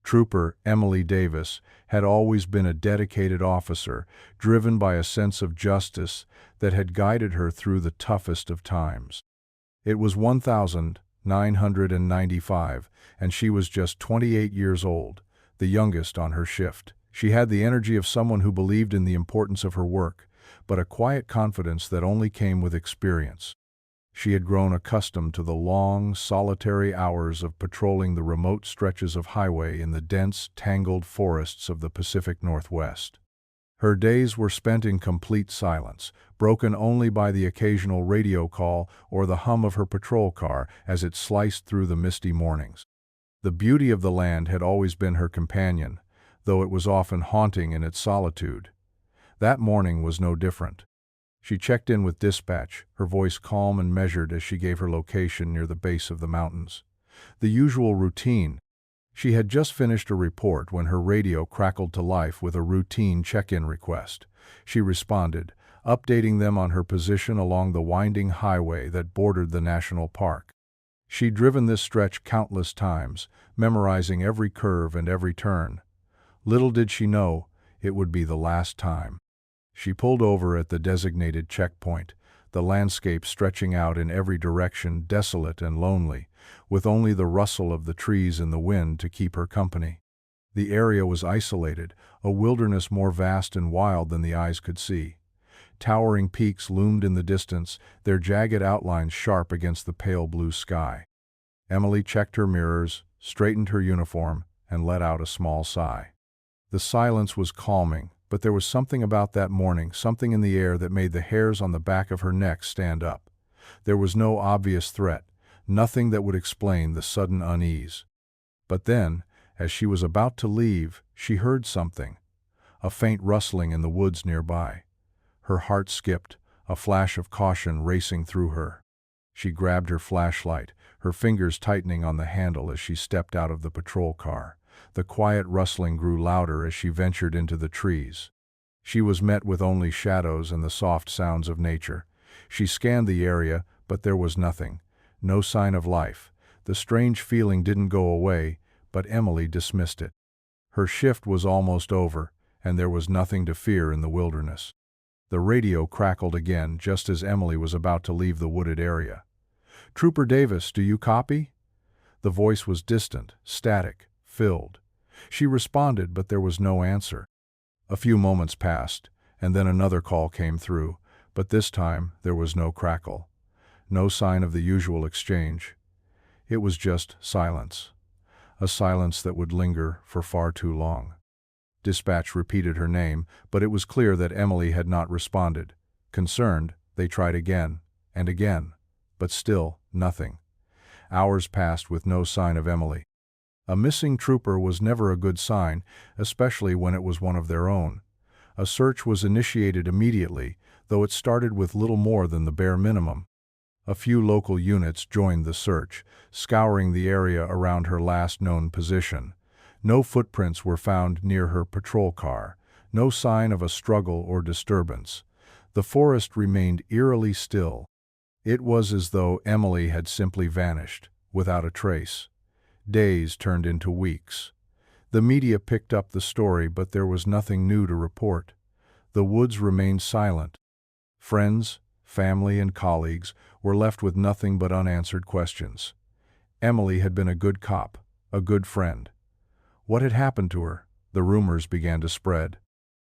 Trooper Emily Davis had always been a dedicated officer, driven by a sense of justice that had guided her through the toughest of times. It was 1995, and she was just 28 years old, the youngest on her shift. She had the energy of someone who believed in the importance of her work, but a quiet confidence that only came with experience. She had grown accustomed to the long, solitary hours of patrolling the remote stretches of highway in the dense, tangled forests of the Pacific Northwest. Her days were spent in complete silence, broken only by the occasional radio call or the hum of her patrol car as it sliced through the misty mornings. The beauty of the land had always been her companion, though it was often haunting in its solitude. That morning was no different. She checked in with dispatch, her voice calm and measured as she gave her location near the base of the mountains. The usual routine. She had just finished a report when her radio crackled to life with a routine check-in request. She responded, updating them on her position along the winding highway that bordered the national park. She'd driven this stretch countless times, memorizing every curve and every turn. Little did she know, it would be the last time. She pulled over at the designated checkpoint, the landscape stretching out in every direction, desolate and lonely, with only the rustle of the trees in the wind to keep her company. The area was isolated, a wilderness more vast and wild than the eyes could see. Towering peaks loomed in the distance, their jagged outlines sharp against the pale blue sky. Emily checked her mirrors, straightened her uniform, and let out a small sigh. The silence was calming, but there was something about that morning, something in the air that made the hairs on the back of her neck stand up. There was no obvious threat, nothing that would explain the sudden unease. But then, as she was about to leave, she heard something, a faint rustling in the woods nearby. Her heart skipped, a flash of caution racing through her. She grabbed her flashlight, her fingers tightening on the handle as she stepped out of the patrol car. The quiet rustling grew louder as she ventured into the trees. She was met with only shadows and the soft sounds of nature. She scanned the area, but there was nothing, no sign of life. The strange feeling didn't go away, but Emily dismissed it. Her shift was almost over, and there was nothing to fear in the wilderness. The radio crackled again just as Emily was about to leave the wooded area. "Trooper Davis, do you copy?" The voice was distant, static, filled. She responded, but there was no answer. A few moments passed, and then another call came through, but this time there was no crackle. No sign of the usual exchange. It was just silence. A silence that would linger for far too long. Dispatch repeated her name, but it was clear that Emily had not responded. Concerned, they tried again and again, but still nothing. Hours passed with no sign of Emily. A missing trooper was never a good sign, especially when it was one of their own. A search was initiated immediately, though it started with little more than the bare minimum. A few local units joined the search, scouring the area around her last known position. No footprints were found near her patrol car, no sign of a struggle or disturbance. The forest remained eerily still. It was as though Emily had simply vanished, without a trace. Days turned into weeks. The media picked up the story, but there was nothing new to report. The woods remained silent. Friends, family, and colleagues were left with nothing but unanswered questions. Emily had been a good cop, a good friend. What had happened to her? The rumors began to spread.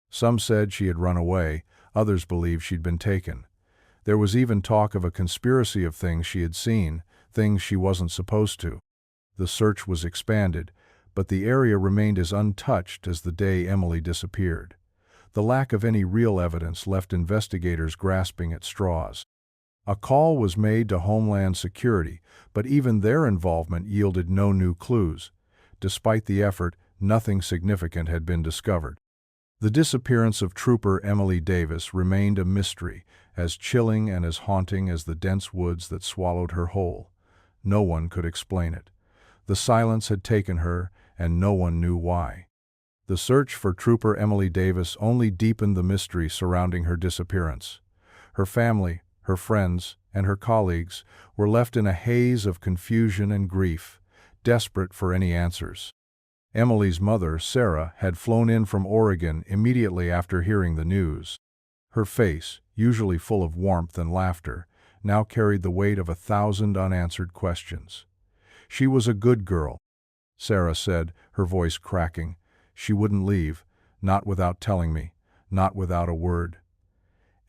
Some said she had run away, others believed she'd been taken. There was even talk of a conspiracy of things she had seen, things she wasn't supposed to. The search was expanded, but the area remained as untouched as the day Emily disappeared. The lack of any real evidence left investigators grasping at straws. A call was made to Homeland Security, but even their involvement yielded no new clues. Despite the effort, nothing significant had been discovered. The disappearance of Trooper Emily Davis remained a mystery, as chilling and as haunting as the dense woods that swallowed her whole. No one could explain it. The silence had taken her, and no one knew why. The search for Trooper Emily Davis only deepened the mystery surrounding her disappearance. Her family, her friends, and her colleagues were left in a haze of confusion and grief, desperate for any answers. Emily's mother, Sarah, had flown in from Oregon immediately after hearing the news. Her face, usually full of warmth and laughter, now carried the weight of 1,000 unanswered questions. "She was a good girl," Sarah said, her voice cracking. "She wouldn't leave, not without telling me, not without a word."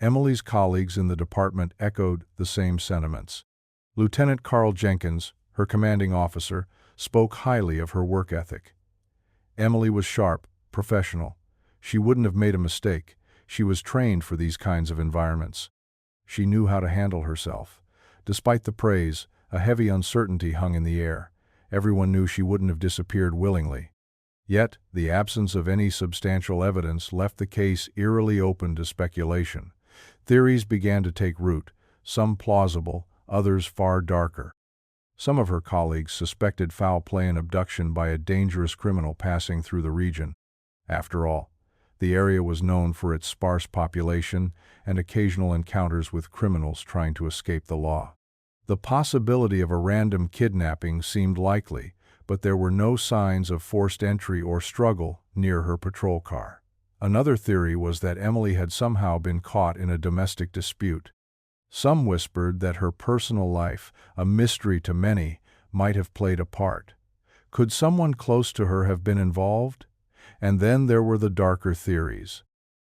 Emily's colleagues in the department echoed the same sentiments. Lieutenant Carl Jenkins, her commanding officer, spoke highly of her work ethic. "Emily was sharp, professional. She wouldn't have made a mistake. She was trained for these kinds of environments. She knew how to handle herself." Despite the praise, a heavy uncertainty hung in the air. Everyone knew she wouldn't have disappeared willingly. Yet, the absence of any substantial evidence left the case eerily open to speculation. Theories began to take root, some plausible, others far darker. Some of her colleagues suspected foul play and abduction by a dangerous criminal passing through the region. After all, the area was known for its sparse population and occasional encounters with criminals trying to escape the law. The possibility of a random kidnapping seemed likely, but there were no signs of forced entry or struggle near her patrol car. Another theory was that Emily had somehow been caught in a domestic dispute. Some whispered that her personal life, a mystery to many, might have played a part. Could someone close to her have been involved? And then there were the darker theories.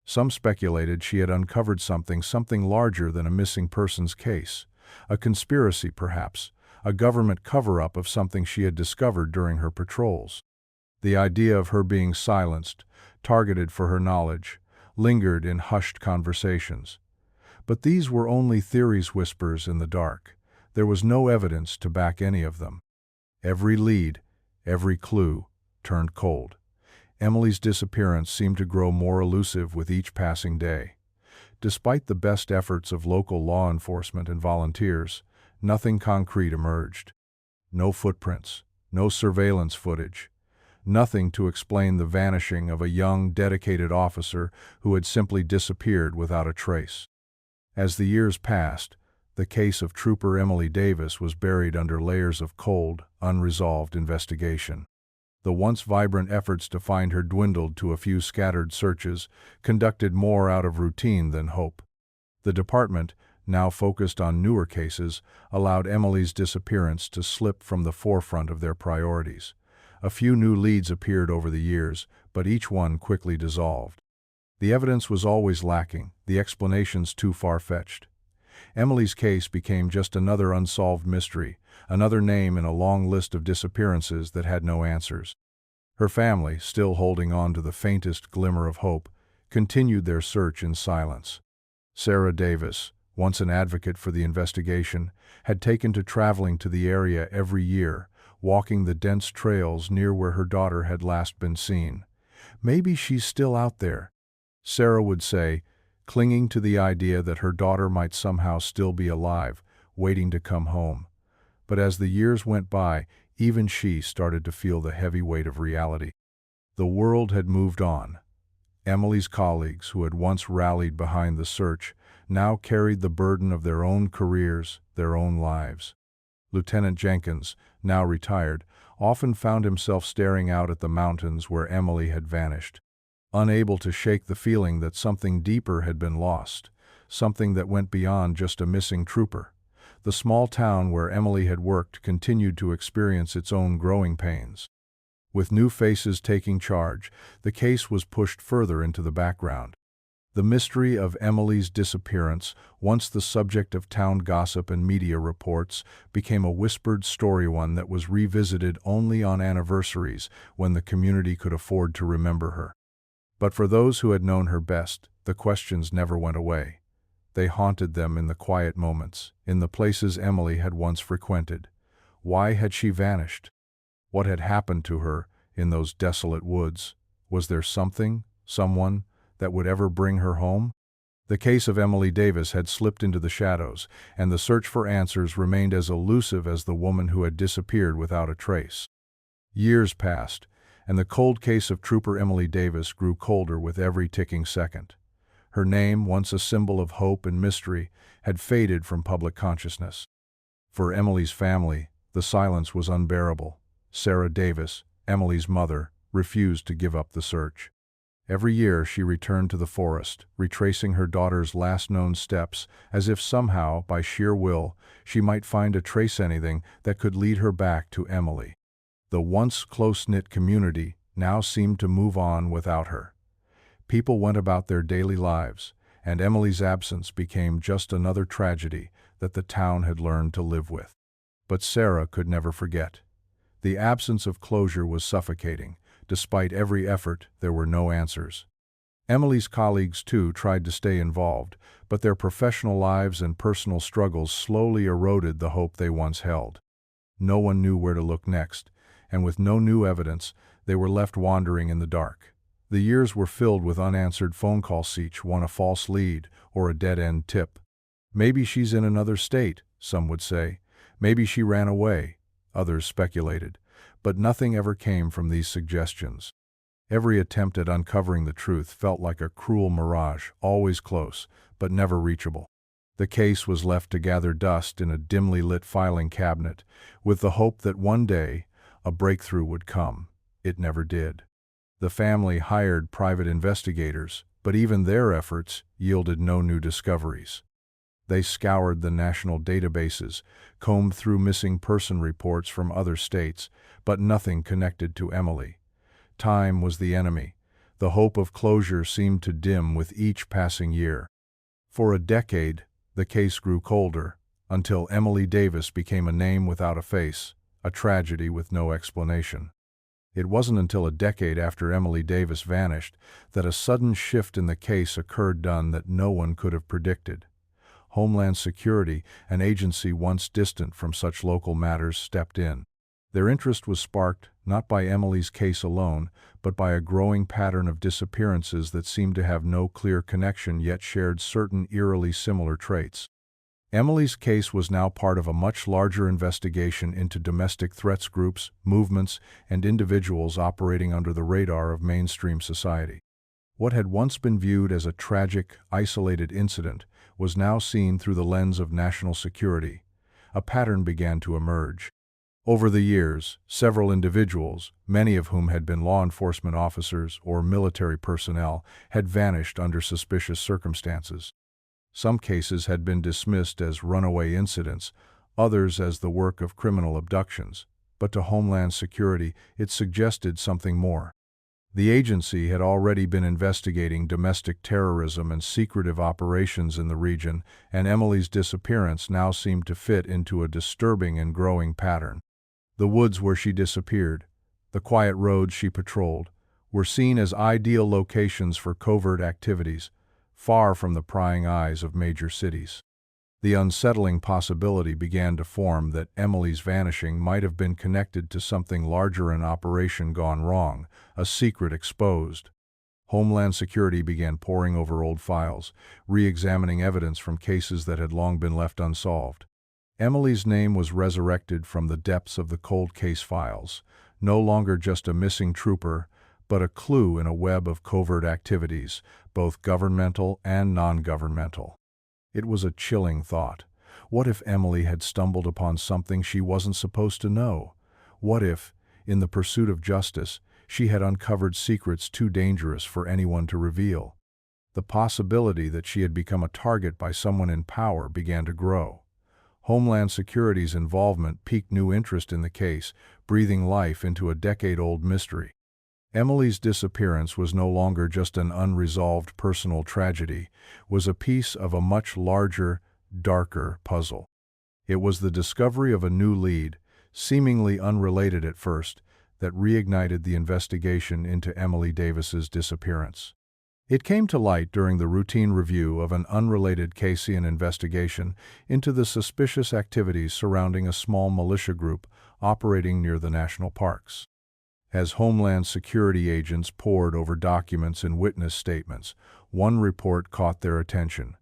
Some speculated she had uncovered something larger than a missing persons case. A conspiracy, perhaps, a government cover-up of something she had discovered during her patrols. The idea of her being silenced, targeted for her knowledge, lingered in hushed conversations. But these were only theories, whispers in the dark. There was no evidence to back any of them. Every lead, every clue, turned cold. Emily's disappearance seemed to grow more elusive with each passing day. Despite the best efforts of local law enforcement and volunteers, nothing concrete emerged. No footprints, no surveillance footage, nothing to explain the vanishing of a young, dedicated officer who had simply disappeared without a trace. As the years passed, the case of Trooper Emily Davis was buried under layers of cold, unresolved investigation. The once vibrant efforts to find her dwindled to a few scattered searches, conducted more out of routine than hope. The department, now focused on newer cases, allowed Emily's disappearance to slip from the forefront of their priorities. A few new leads appeared over the years, but each one quickly dissolved. The evidence was always lacking, the explanations too far-fetched. Emily's case became just another unsolved mystery, another name in a long list of disappearances that had no answers. Her family, still holding on to the faintest glimmer of hope, continued their search in silence. Sarah Davis, once an advocate for the investigation, had taken to traveling to the area every year, walking the dense trails near where her daughter had last been seen. "Maybe she's still out there," Sarah would say, clinging to the idea that her daughter might somehow still be alive, waiting to come home. But as the years went by, even she started to feel the heavy weight of reality. The world had moved on. Emily's colleagues, who had once rallied behind the search, now carried the burden of their own careers, their own lives. Lieutenant Jenkins, now retired, often found himself staring out at the mountains where Emily had vanished, unable to shake the feeling that something deeper had been lost, something that went beyond just a missing trooper. The small town where Emily had worked continued to experience its own growing pains. With new faces taking charge, the case was pushed further into the background. The mystery of Emily's disappearance, once the subject of town gossip and media reports, became a whispered story, one that was revisited only on anniversaries when the community could afford to remember her. But for those who had known her best, the questions never went away. They haunted them in the quiet moments, in the places Emily had once frequented. Why had she vanished? What had happened to her in those desolate woods? Was there something, someone, that would ever bring her home? The case of Emily Davis had slipped into the shadows, and the search for answers remained as elusive as the woman who had disappeared without a trace. Years passed, and the cold case of Trooper Emily Davis grew colder with every ticking second. Her name, once a symbol of hope and mystery, had faded from public consciousness. For Emily's family, the silence was unbearable. Sarah Davis, Emily's mother, refused to give up the search. Every year she returned to the forest, retracing her daughter's last known steps, as if somehow, by sheer will, she might find a trace anything that could lead her back to Emily. The once close-knit community now seemed to move on without her. People went about their daily lives, and Emily's absence became just another tragedy that the town had learned to live with. But Sarah could never forget. The absence of closure was suffocating. Despite every effort, there were no answers. Emily's colleagues, too, tried to stay involved, but their professional lives and personal struggles slowly eroded the hope they once held. No one knew where to look next, and with no new evidence, they were left wandering in the dark. The years were filled with unanswered phone calls, each one a false lead or a dead-end tip. Maybe she's in another state, some would say. Maybe she ran away, others speculated. But nothing ever came from these suggestions. Every attempt at uncovering the truth felt like a cruel mirage, always close, but never reachable. The case was left to gather dust in a dimly lit filing cabinet, with the hope that one day a breakthrough would come. It never did. The family hired private investigators, but even their efforts yielded no new discoveries. They scoured the national databases, combed through missing person reports from other states, but nothing connected to Emily. Time was the enemy. The hope of closure seemed to dim with each passing year. For a decade, the case grew colder, until Emily Davis became a name without a face, a tragedy with no explanation. It wasn't until a decade after Emily Davis vanished that a sudden shift in the case occurred, done that no one could have predicted. Homeland Security, an agency once distant from such local matters, stepped in. Their interest was sparked not by Emily's case alone, but by a growing pattern of disappearances that seemed to have no clear connection yet shared certain eerily similar traits. Emily's case was now part of a much larger investigation into domestic threats groups, movements, and individuals operating under the radar of mainstream society. What had once been viewed as a tragic, isolated incident was now seen through the lens of national security. A pattern began to emerge. Over the years, several individuals, many of whom had been law enforcement officers or military personnel, had vanished under suspicious circumstances. Some cases had been dismissed as runaway incidents, others as the work of criminal abductions, but to Homeland Security it suggested something more. The agency had already been investigating domestic terrorism and secretive operations in the region, and Emily's disappearance now seemed to fit into a disturbing and growing pattern. The woods where she disappeared, the quiet roads she patrolled, were seen as ideal locations for covert activities, far from the prying eyes of major cities. The unsettling possibility began to form that Emily's vanishing might have been connected to something larger, an operation gone wrong, a secret exposed. Homeland Security began poring over old files, re-examining evidence from cases that had long been left unsolved. Emily's name was resurrected from the depths of the cold case files, no longer just a missing trooper, but a clue in a web of covert activities, both governmental and non-governmental. It was a chilling thought. What if Emily had stumbled upon something she wasn't supposed to know? What if, in the pursuit of justice, she had uncovered secrets too dangerous for anyone to reveal? The possibility that she had become a target by someone in power began to grow. Homeland Security's involvement piqued new interest in the case, breathing life into a decade-old mystery. Emily's disappearance was no longer just an unresolved personal tragedy, was a piece of a much larger, darker puzzle. It was the discovery of a new lead, seemingly unrelated at first, that reignited the investigation into Emily Davis's disappearance. It came to light during the routine review of an unrelated Casian investigation into the suspicious activities surrounding a small militia group operating near the national parks. As Homeland Security agents pored over documents and witness statements, one report caught their attention.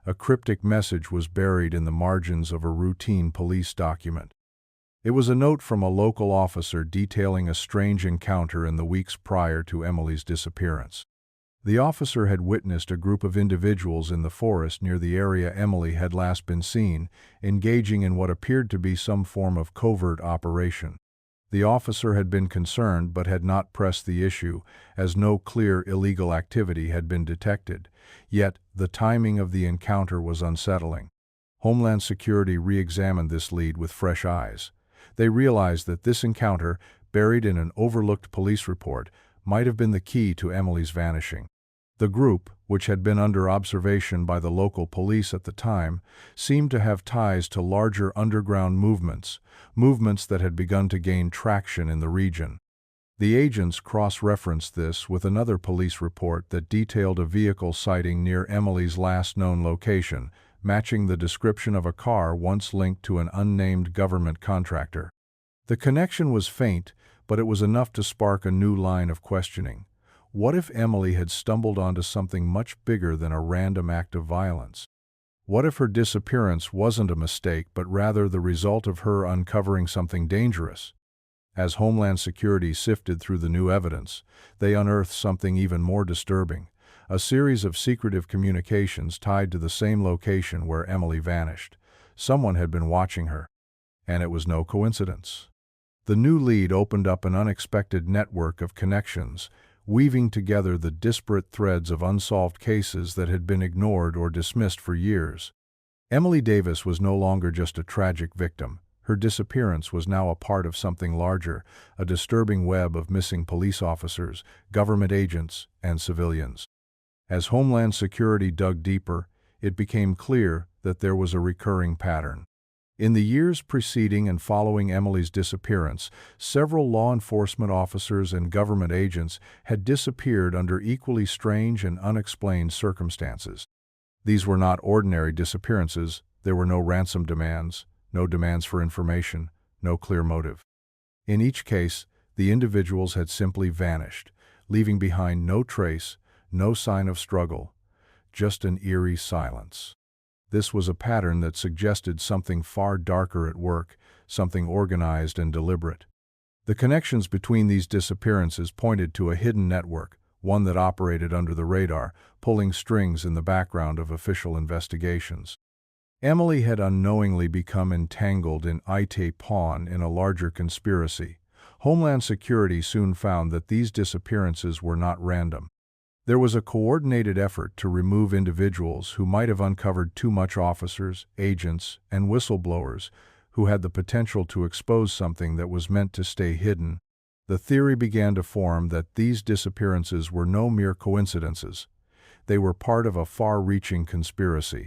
A cryptic message was buried in the margins of a routine police document. It was a note from a local officer detailing a strange encounter in the weeks prior to Emily's disappearance. The officer had witnessed a group of individuals in the forest near the area Emily had last been seen, engaging in what appeared to be some form of covert operation. The officer had been concerned but had not pressed the issue, as no clear illegal activity had been detected. Yet, the timing of the encounter was unsettling. Homeland Security re-examined this lead with fresh eyes. They realized that this encounter, buried in an overlooked police report, might have been the key to Emily's vanishing. The group, which had been under observation by the local police at the time, seemed to have ties to larger underground movements that had begun to gain traction in the region. The agents cross-referenced this with another police report that detailed a vehicle sighting near Emily's last known location, matching the description of a car once linked to an unnamed government contractor. The connection was faint, but it was enough to spark a new line of questioning. What if Emily had stumbled onto something much bigger than a random act of violence? What if her disappearance wasn't a mistake but rather the result of her uncovering something dangerous? As Homeland Security sifted through the new evidence, they unearthed something even more disturbing: a series of secretive communications tied to the same location where Emily vanished. Someone had been watching her. And it was no coincidence. The new lead opened up an unexpected network of connections, weaving together the disparate threads of unsolved cases that had been ignored or dismissed for years. Emily Davis was no longer just a tragic victim. Her disappearance was now a part of something larger, a disturbing web of missing police officers, government agents, and civilians. As Homeland Security dug deeper, it became clear that there was a recurring pattern. In the years preceding and following Emily's disappearance, several law enforcement officers and government agents had disappeared under equally strange and unexplained circumstances. These were not ordinary disappearances. There were no ransom demands, no demands for information, no clear motive. In each case, the individuals had simply vanished, leaving behind no trace, no sign of struggle, just an eerie silence. This was a pattern that suggested something far darker at work, something organized and deliberate. The connections between these disappearances pointed to a hidden network, one that operated under the radar, pulling strings in the background of official investigations. Emily had unknowingly become entangled in a pawn in a larger conspiracy. Homeland Security soon found that these disappearances were not random. There was a coordinated effort to remove individuals who might have uncovered too much: officers, agents, and whistleblowers who had the potential to expose something that was meant to stay hidden. The theory began to form that these disappearances were no mere coincidences. They were part of a far-reaching conspiracy.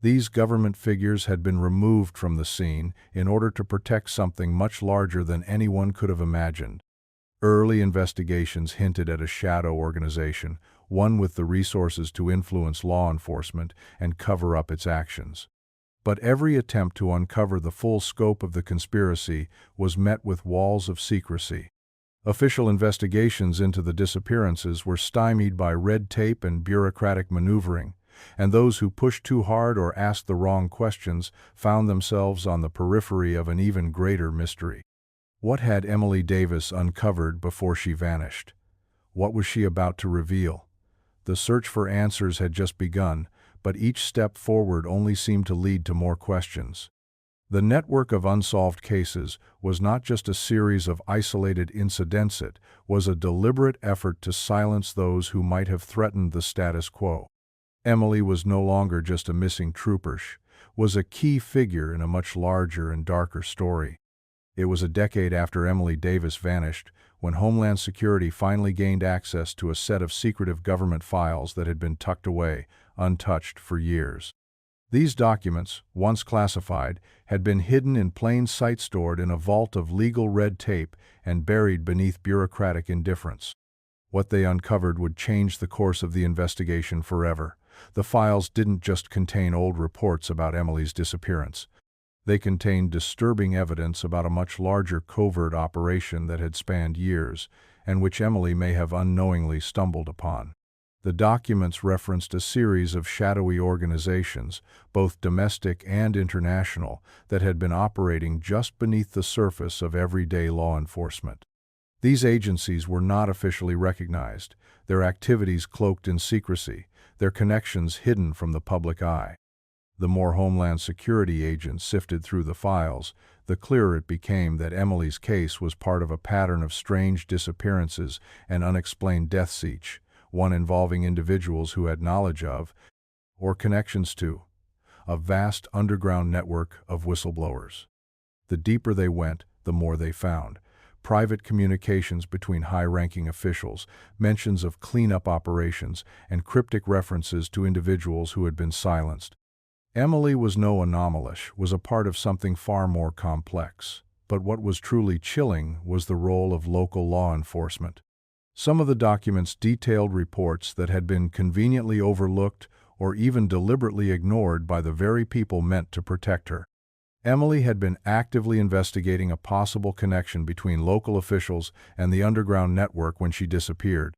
These government figures had been removed from the scene in order to protect something much larger than anyone could have imagined. Early investigations hinted at a shadow organization, one with the resources to influence law enforcement and cover up its actions. But every attempt to uncover the full scope of the conspiracy was met with walls of secrecy. Official investigations into the disappearances were stymied by red tape and bureaucratic maneuvering, and those who pushed too hard or asked the wrong questions found themselves on the periphery of an even greater mystery. What had Emily Davis uncovered before she vanished? What was she about to reveal? The search for answers had just begun, but each step forward only seemed to lead to more questions. The network of unsolved cases was not just a series of isolated incidents, it was a deliberate effort to silence those who might have threatened the status quo. Emily was no longer just a missing trooper, she was a key figure in a much larger and darker story. It was a decade after Emily Davis vanished when Homeland Security finally gained access to a set of secretive government files that had been tucked away, untouched for years. These documents, once classified, had been hidden in plain sight, stored in a vault of legal red tape and buried beneath bureaucratic indifference. What they uncovered would change the course of the investigation forever. The files didn't just contain old reports about Emily's disappearance. They contained disturbing evidence about a much larger covert operation that had spanned years, and which Emily may have unknowingly stumbled upon. The documents referenced a series of shadowy organizations, both domestic and international, that had been operating just beneath the surface of everyday law enforcement. These agencies were not officially recognized, their activities cloaked in secrecy, their connections hidden from the public eye. The more Homeland Security agents sifted through the files, the clearer it became that Emily's case was part of a pattern of strange disappearances and unexplained deaths, each one involving individuals who had knowledge of, or connections to, a vast underground network of whistleblowers. The deeper they went, the more they found. Private communications between high-ranking officials, mentions of cleanup operations, and cryptic references to individuals who had been silenced. Emily was no anomaly, was a part of something far more complex. But what was truly chilling was the role of local law enforcement. Some of the documents detailed reports that had been conveniently overlooked or even deliberately ignored by the very people meant to protect her. Emily had been actively investigating a possible connection between local officials and the underground network when she disappeared.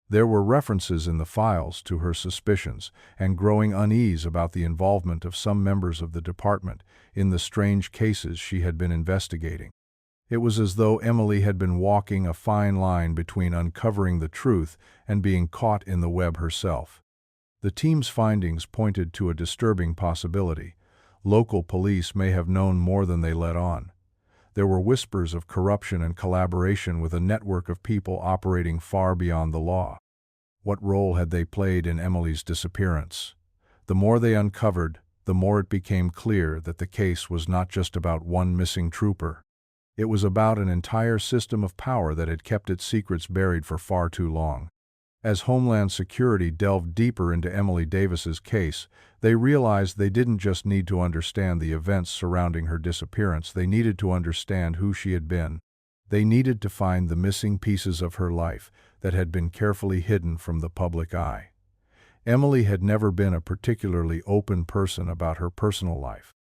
There were references in the files to her suspicions and growing unease about the involvement of some members of the department in the strange cases she had been investigating. It was as though Emily had been walking a fine line between uncovering the truth and being caught in the web herself. The team's findings pointed to a disturbing possibility. Local police may have known more than they let on. There were whispers of corruption and collaboration with a network of people operating far beyond the law. What role had they played in Emily's disappearance? The more they uncovered, the more it became clear that the case was not just about one missing trooper. It was about an entire system of power that had kept its secrets buried for far too long. As Homeland Security delved deeper into Emily Davis's case, they realized they didn't just need to understand the events surrounding her disappearance, they needed to understand who she had been. They needed to find the missing pieces of her life that had been carefully hidden from the public eye. Emily had never been a particularly open person about her personal life.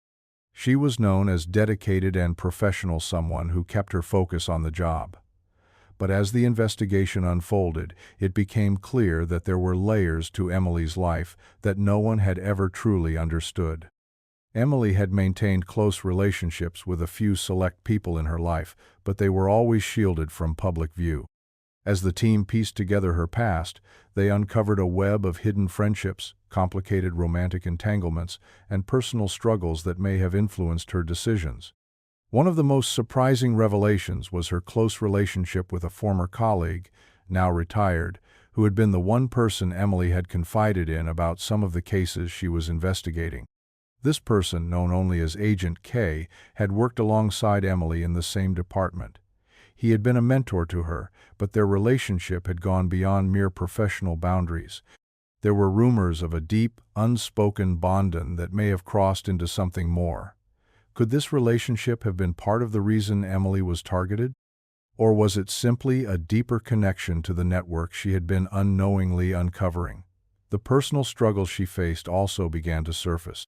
She was known as dedicated and professional, someone who kept her focus on the job. But as the investigation unfolded, it became clear that there were layers to Emily's life that no one had ever truly understood. Emily had maintained close relationships with a few select people in her life, but they were always shielded from public view. As the team pieced together her past, they uncovered a web of hidden friendships, complicated romantic entanglements, and personal struggles that may have influenced her decisions. One of the most surprising revelations was her close relationship with a former colleague, now retired, who had been the one person Emily had confided in about some of the cases she was investigating. This person, known only as Agent K, had worked alongside Emily in the same department. He had been a mentor to her, but their relationship had gone beyond mere professional boundaries. There were rumors of a deep, unspoken bond that may have crossed into something more. Could this relationship have been part of the reason Emily was targeted? Or was it simply a deeper connection to the network she had been unknowingly uncovering? The personal struggles she faced also began to surface.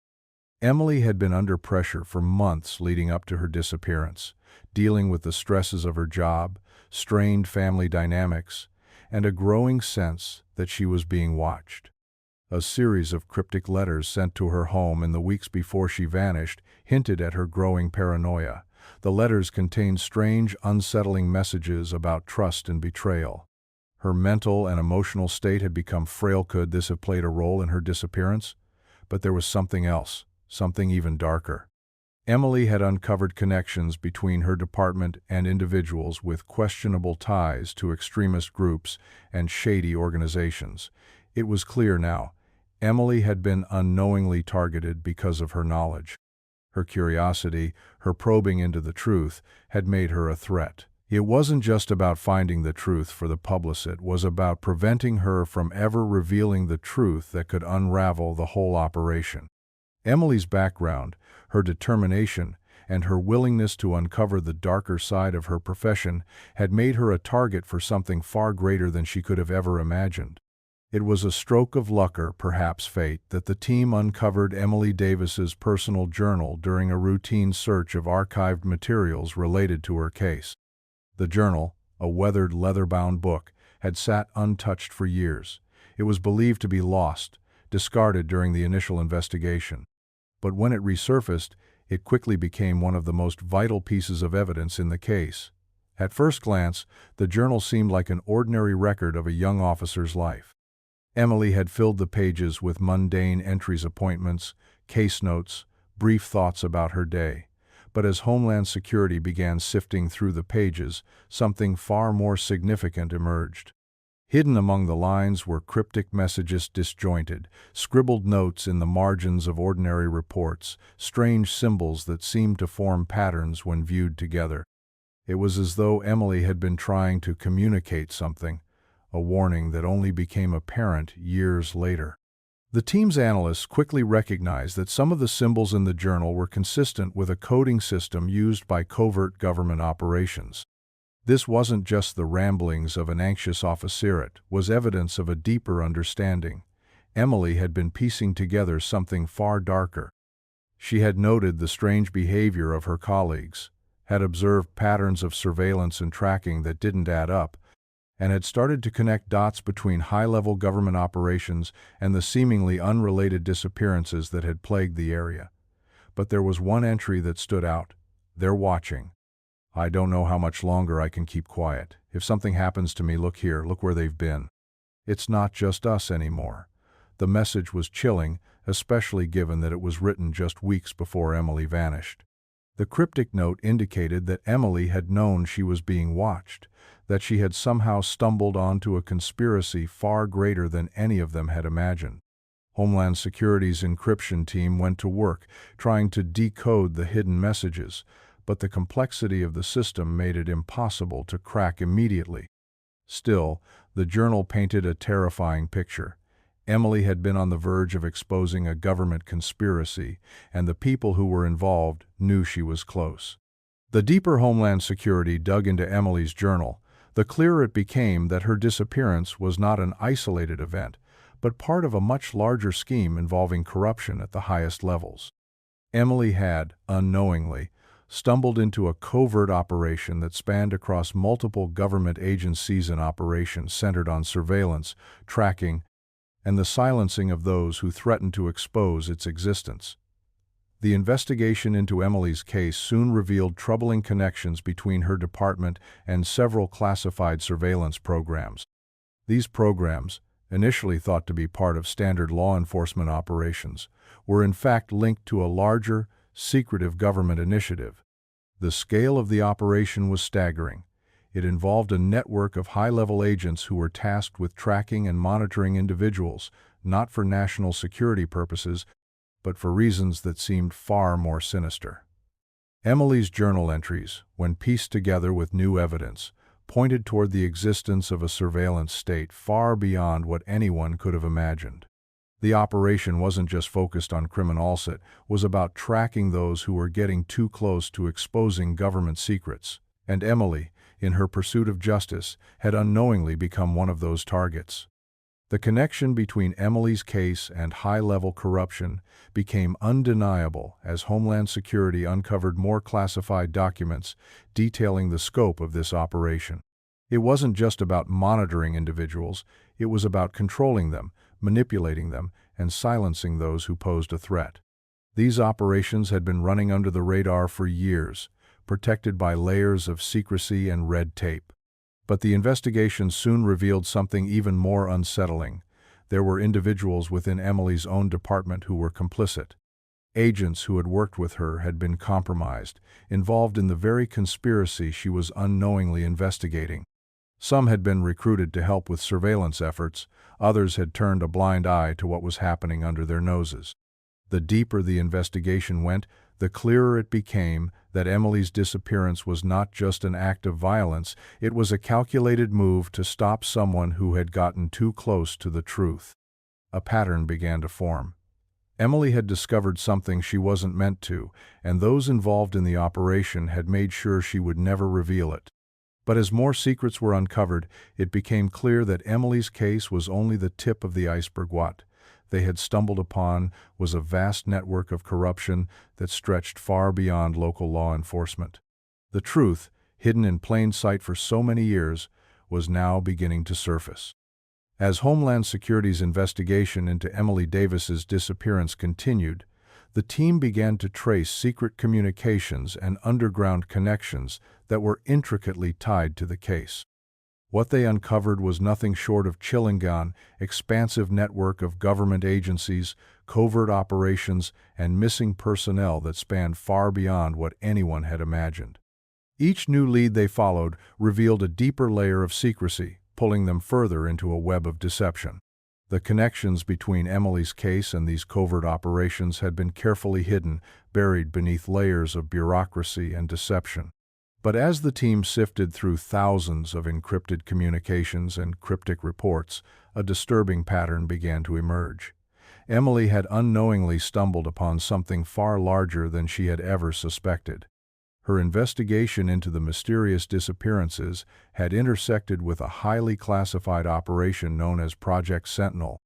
Emily had been under pressure for months leading up to her disappearance, dealing with the stresses of her job, strained family dynamics, and a growing sense that she was being watched. A series of cryptic letters sent to her home in the weeks before she vanished hinted at her growing paranoia. The letters contained strange, unsettling messages about trust and betrayal. Her mental and emotional state had become frail. Could this have played a role in her disappearance? But there was something else, something even darker. Emily had uncovered connections between her department and individuals with questionable ties to extremist groups and shady organizations. It was clear now. Emily had been unknowingly targeted because of her knowledge. Her curiosity, her probing into the truth, had made her a threat. It wasn't just about finding the truth for the public, it was about preventing her from ever revealing the truth that could unravel the whole operation. Emily's background, her determination, and her willingness to uncover the darker side of her profession had made her a target for something far greater than she could have ever imagined. It was a stroke of luck, or perhaps fate, that the team uncovered Emily Davis's personal journal during a routine search of archived materials related to her case. The journal, a weathered leather-bound book, had sat untouched for years. It was believed to be lost, discarded during the initial investigation. But when it resurfaced, it quickly became one of the most vital pieces of evidence in the case. At first glance, the journal seemed like an ordinary record of a young officer's life. Emily had filled the pages with mundane entries, appointments, case notes, brief thoughts about her day. But as Homeland Security began sifting through the pages, something far more significant emerged. Hidden among the lines were cryptic messages, disjointed, scribbled notes in the margins of ordinary reports, strange symbols that seemed to form patterns when viewed together. It was as though Emily had been trying to communicate something, a warning that only became apparent years later. The team's analysts quickly recognized that some of the symbols in the journal were consistent with a coding system used by covert government operations. This wasn't just the ramblings of an anxious officer, it was evidence of a deeper understanding. Emily had been piecing together something far darker. She had noted the strange behavior of her colleagues, had observed patterns of surveillance and tracking that didn't add up, and had started to connect dots between high-level government operations and the seemingly unrelated disappearances that had plagued the area. But there was one entry that stood out. "They're watching. I don't know how much longer I can keep quiet. If something happens to me, look here, look where they've been. It's not just us anymore." The message was chilling, especially given that it was written just weeks before Emily vanished. The cryptic note indicated that Emily had known she was being watched, that she had somehow stumbled onto a conspiracy far greater than any of them had imagined. Homeland Security's encryption team went to work, trying to decode the hidden messages, but the complexity of the system made it impossible to crack immediately. Still, the journal painted a terrifying picture. Emily had been on the verge of exposing a government conspiracy, and the people who were involved knew she was close. The deeper Homeland Security dug into Emily's journal, the clearer it became that her disappearance was not an isolated event, but part of a much larger scheme involving corruption at the highest levels. Emily had, unknowingly, stumbled into a covert operation that spanned across multiple government agencies and operations centered on surveillance, tracking, and the silencing of those who threatened to expose its existence. The investigation into Emily's case soon revealed troubling connections between her department and several classified surveillance programs. These programs, initially thought to be part of standard law enforcement operations, were in fact linked to a larger, secretive government initiative. The scale of the operation was staggering. It involved a network of high-level agents who were tasked with tracking and monitoring individuals, not for national security purposes, but for reasons that seemed far more sinister. Emily's journal entries, when pieced together with new evidence, pointed toward the existence of a surveillance state far beyond what anyone could have imagined. The operation wasn't just focused on criminals, it was about tracking those who were getting too close to exposing government secrets, and Emily, in her pursuit of justice, had unknowingly become one of those targets. The connection between Emily's case and high-level corruption became undeniable as Homeland Security uncovered more classified documents detailing the scope of this operation. It wasn't just about monitoring individuals, it was about controlling them, manipulating them, and silencing those who posed a threat. These operations had been running under the radar for years, protected by layers of secrecy and red tape. But the investigation soon revealed something even more unsettling. There were individuals within Emily's own department who were complicit. Agents who had worked with her had been compromised, involved in the very conspiracy she was unknowingly investigating. Some had been recruited to help with surveillance efforts, others had turned a blind eye to what was happening under their noses. The deeper the investigation went, the clearer it became that Emily's disappearance was not just an act of violence, it was a calculated move to stop someone who had gotten too close to the truth. A pattern began to form. Emily had discovered something she wasn't meant to, and those involved in the operation had made sure she would never reveal it. But as more secrets were uncovered, it became clear that Emily's case was only the tip of the iceberg. What they had stumbled upon was a vast network of corruption that stretched far beyond local law enforcement. The truth, hidden in plain sight for so many years, was now beginning to surface. As Homeland Security's investigation into Emily Davis's disappearance continued, the team began to trace secret communications and underground connections that were intricately tied to the case. What they uncovered was nothing short of chilling: an expansive network of government agencies, covert operations, and missing personnel that spanned far beyond what anyone had imagined. Each new lead they followed revealed a deeper layer of secrecy, pulling them further into a web of deception. The connections between Emily's case and these covert operations had been carefully hidden, buried beneath layers of bureaucracy and deception. But as the team sifted through thousands of encrypted communications and cryptic reports, a disturbing pattern began to emerge. Emily had unknowingly stumbled upon something far larger than she had ever suspected. Her investigation into the mysterious disappearances had intersected with a highly classified operation known as Project Sentinel.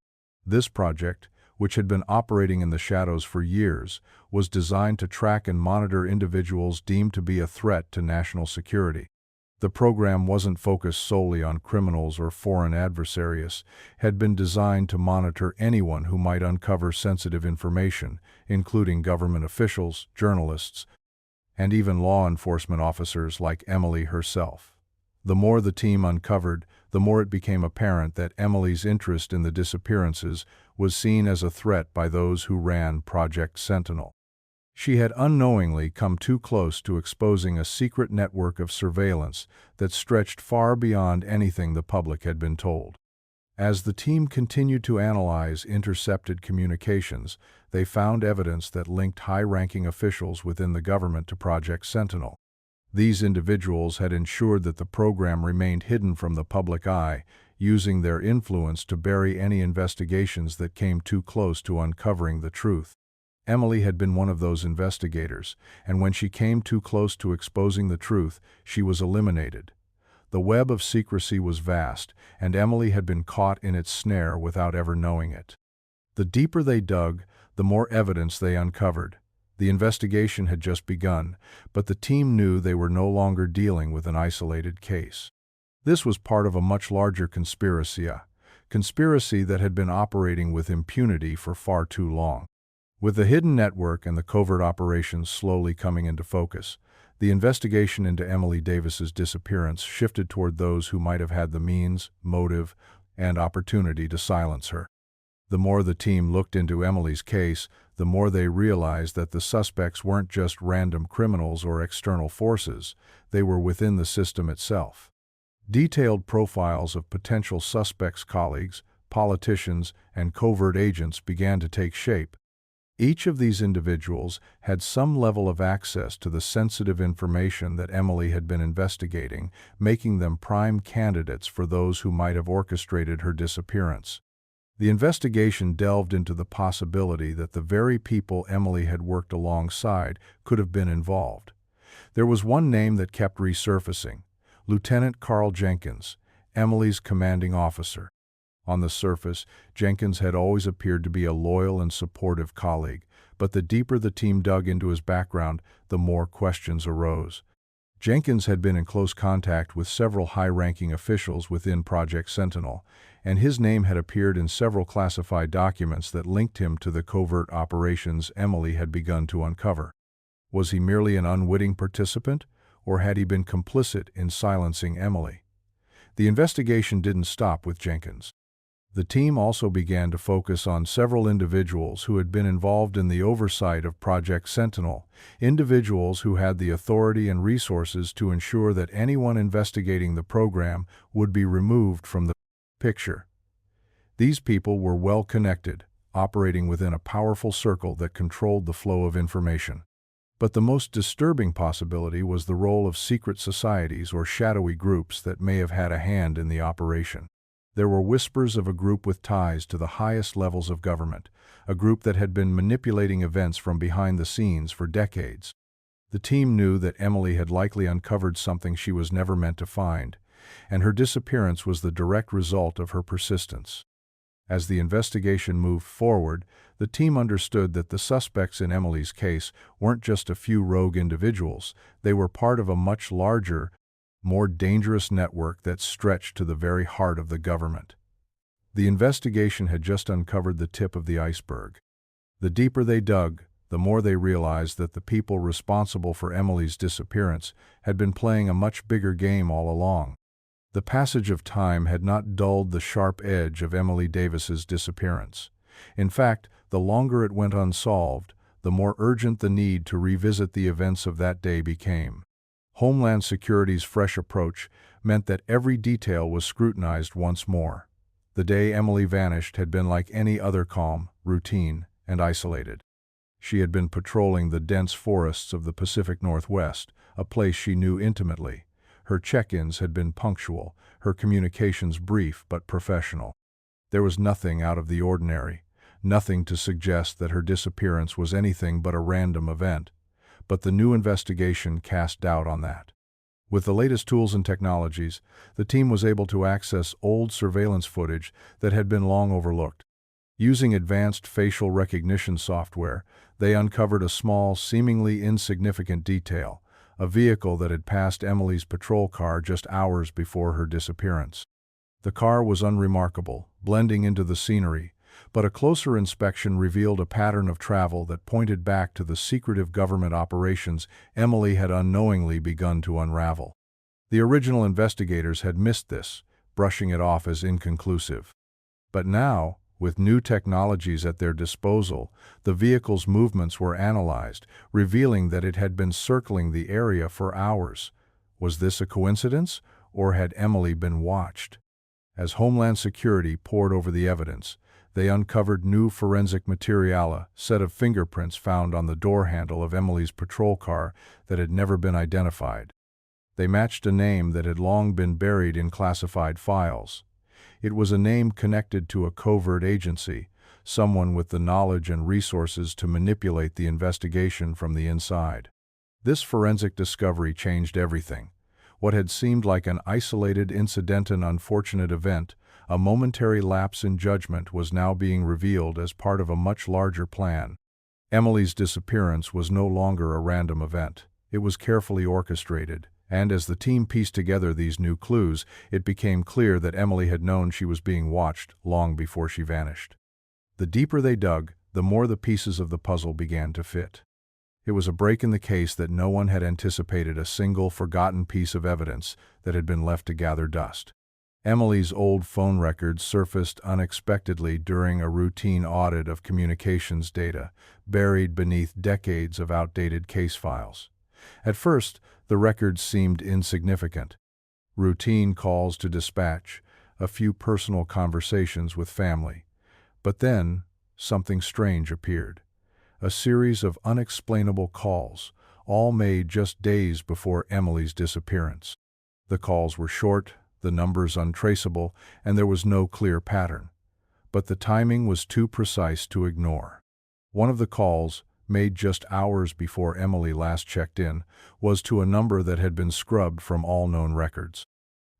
This project, which had been operating in the shadows for years, was designed to track and monitor individuals deemed to be a threat to national security. The program wasn't focused solely on criminals or foreign adversaries. It had been designed to monitor anyone who might uncover sensitive information, including government officials, journalists, and even law enforcement officers like Emily herself. The more the team uncovered, the more it became apparent that Emily's interest in the disappearances was seen as a threat by those who ran Project Sentinel. She had unknowingly come too close to exposing a secret network of surveillance that stretched far beyond anything the public had been told. As the team continued to analyze intercepted communications, they found evidence that linked high-ranking officials within the government to Project Sentinel. These individuals had ensured that the program remained hidden from the public eye, using their influence to bury any investigations that came too close to uncovering the truth. Emily had been one of those investigators, and when she came too close to exposing the truth, she was eliminated. The web of secrecy was vast, and Emily had been caught in its snare without ever knowing it. The deeper they dug, the more evidence they uncovered. The investigation had just begun, but the team knew they were no longer dealing with an isolated case. This was part of a much larger conspiracy that had been operating with impunity for far too long. With the hidden network and the covert operations slowly coming into focus, the investigation into Emily Davis's disappearance shifted toward those who might have had the means, motive, and opportunity to silence her. The more the team looked into Emily's case, the more they realized that the suspects weren't just random criminals or external forces, they were within the system itself. Detailed profiles of potential suspects' colleagues, politicians, and covert agents began to take shape. Each of these individuals had some level of access to the sensitive information that Emily had been investigating, making them prime candidates for those who might have orchestrated her disappearance. The investigation delved into the possibility that the very people Emily had worked alongside could have been involved. There was one name that kept resurfacing: Lieutenant Carl Jenkins, Emily's commanding officer. On the surface, Jenkins had always appeared to be a loyal and supportive colleague, but the deeper the team dug into his background, the more questions arose. Jenkins had been in close contact with several high-ranking officials within Project Sentinel, and his name had appeared in several classified documents that linked him to the covert operations Emily had begun to uncover. Was he merely an unwitting participant, or had he been complicit in silencing Emily? The investigation didn't stop with Jenkins. The team also began to focus on several individuals who had been involved in the oversight of Project Sentinel, individuals who had the authority and resources to ensure that anyone investigating the program would be removed from the picture. These people were well connected, operating within a powerful circle that controlled the flow of information. But the most disturbing possibility was the role of secret societies or shadowy groups that may have had a hand in the operation. There were whispers of a group with ties to the highest levels of government, a group that had been manipulating events from behind the scenes for decades. The team knew that Emily had likely uncovered something she was never meant to find, and her disappearance was the direct result of her persistence. As the investigation moved forward, the team understood that the suspects in Emily's case weren't just a few rogue individuals, they were part of a much larger, more dangerous network that stretched to the very heart of the government. The investigation had just uncovered the tip of the iceberg. The deeper they dug, the more they realized that the people responsible for Emily's disappearance had been playing a much bigger game all along. The passage of time had not dulled the sharp edge of Emily Davis's disappearance. In fact, The longer it went unsolved, the more urgent the need to revisit the events of that day became. Homeland Security's fresh approach meant that every detail was scrutinized once more. The day Emily vanished had been like any other, calm, routine, and isolated. She had been patrolling the dense forests of the Pacific Northwest, a place she knew intimately. Her check-ins had been punctual, her communications brief but professional. There was nothing out of the ordinary, nothing to suggest that her disappearance was anything but a random event. But the new investigation cast doubt on that. With the latest tools and technologies, the team was able to access old surveillance footage that had been long overlooked. Using advanced facial recognition software, they uncovered a small, seemingly insignificant detail, a vehicle that had passed Emily's patrol car just hours before her disappearance. The car was unremarkable, blending into the scenery, but a closer inspection revealed a pattern of travel that pointed back to the secretive government operations Emily had unknowingly begun to unravel. The original investigators had missed this, brushing it off as inconclusive. But now, with new technologies at their disposal, the vehicle's movements were analyzed, revealing that it had been circling the area for hours. Was this a coincidence, or had Emily been watched? As Homeland Security pored over the evidence, they uncovered new forensic material, a set of fingerprints found on the door handle of Emily's patrol car that had never been identified. They matched a name that had long been buried in classified files. It was a name connected to a covert agency, someone with the knowledge and resources to manipulate the investigation from the inside. This forensic discovery changed everything. What had seemed like an isolated incident and unfortunate event, a momentary lapse in judgment, was now being revealed as part of a much larger plan. Emily's disappearance was no longer a random event. It was carefully orchestrated, and as the team pieced together these new clues, it became clear that Emily had known she was being watched long before she vanished. The deeper they dug, the more the pieces of the puzzle began to fit. It was a break in the case that no one had anticipated, a single forgotten piece of evidence that had been left to gather dust. Emily's old phone records surfaced unexpectedly during a routine audit of communications data, buried beneath decades of outdated case files. At first, the records seemed insignificant. Routine calls to dispatch, a few personal conversations with family. But then, something strange appeared. A series of unexplainable calls, all made just days before Emily's disappearance. The calls were short, the numbers untraceable, and there was no clear pattern. But the timing was too precise to ignore. One of the calls, made just hours before Emily last checked in, was to a number that had been scrubbed from all known records.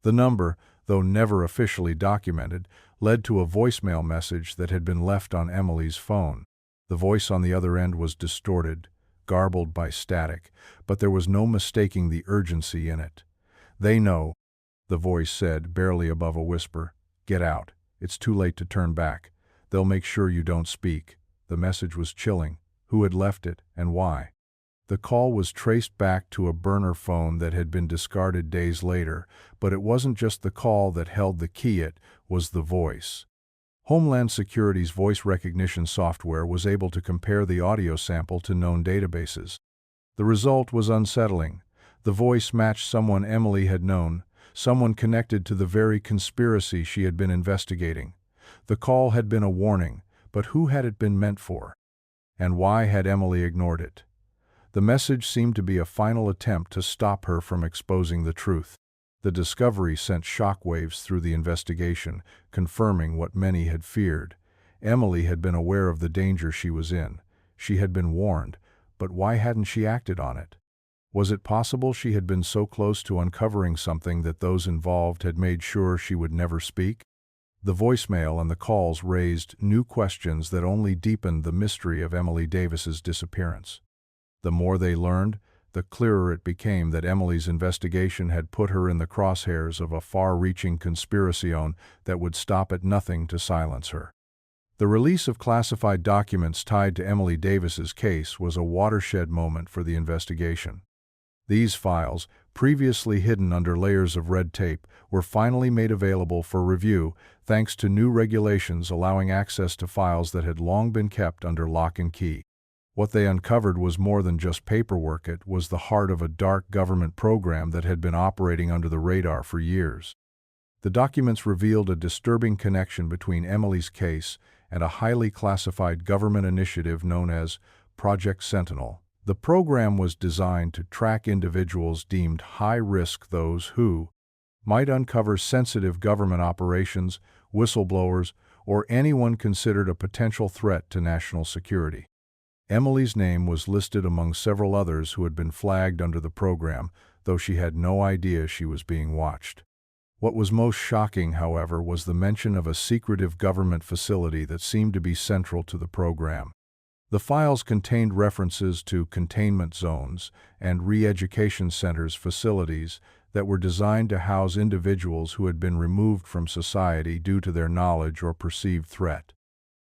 The number, though never officially documented, led to a voicemail message that had been left on Emily's phone. The voice on the other end was distorted, garbled by static, but there was no mistaking the urgency in it. "They know," the voice said, barely above a whisper. "Get out. It's too late to turn back. They'll make sure you don't speak." The message was chilling. Who had left it, and why? The call was traced back to a burner phone that had been discarded days later, but it wasn't just the call that held the key, it was the voice. Homeland Security's voice recognition software was able to compare the audio sample to known databases. The result was unsettling. The voice matched someone Emily had known, someone connected to the very conspiracy she had been investigating. The call had been a warning, but who had it been meant for? And why had Emily ignored it? The message seemed to be a final attempt to stop her from exposing the truth. The discovery sent shockwaves through the investigation, confirming what many had feared. Emily had been aware of the danger she was in. She had been warned, but why hadn't she acted on it? Was it possible she had been so close to uncovering something that those involved had made sure she would never speak? The voicemail and the calls raised new questions that only deepened the mystery of Emily Davis's disappearance. The more they learned, the clearer it became that Emily's investigation had put her in the crosshairs of a far-reaching conspiracy that would stop at nothing to silence her. The release of classified documents tied to Emily Davis's case was a watershed moment for the investigation. These files, previously hidden under layers of red tape, were finally made available for review thanks to new regulations allowing access to files that had long been kept under lock and key. What they uncovered was more than just paperwork. It was the heart of a dark government program that had been operating under the radar for years. The documents revealed a disturbing connection between Emily's case and a highly classified government initiative known as Project Sentinel. The program was designed to track individuals deemed high risk, those who might uncover sensitive government operations, whistleblowers, or anyone considered a potential threat to national security. Emily's name was listed among several others who had been flagged under the program, though she had no idea she was being watched. What was most shocking, however, was the mention of a secretive government facility that seemed to be central to the program. The files contained references to containment zones and re-education centers, facilities that were designed to house individuals who had been removed from society due to their knowledge or perceived threat.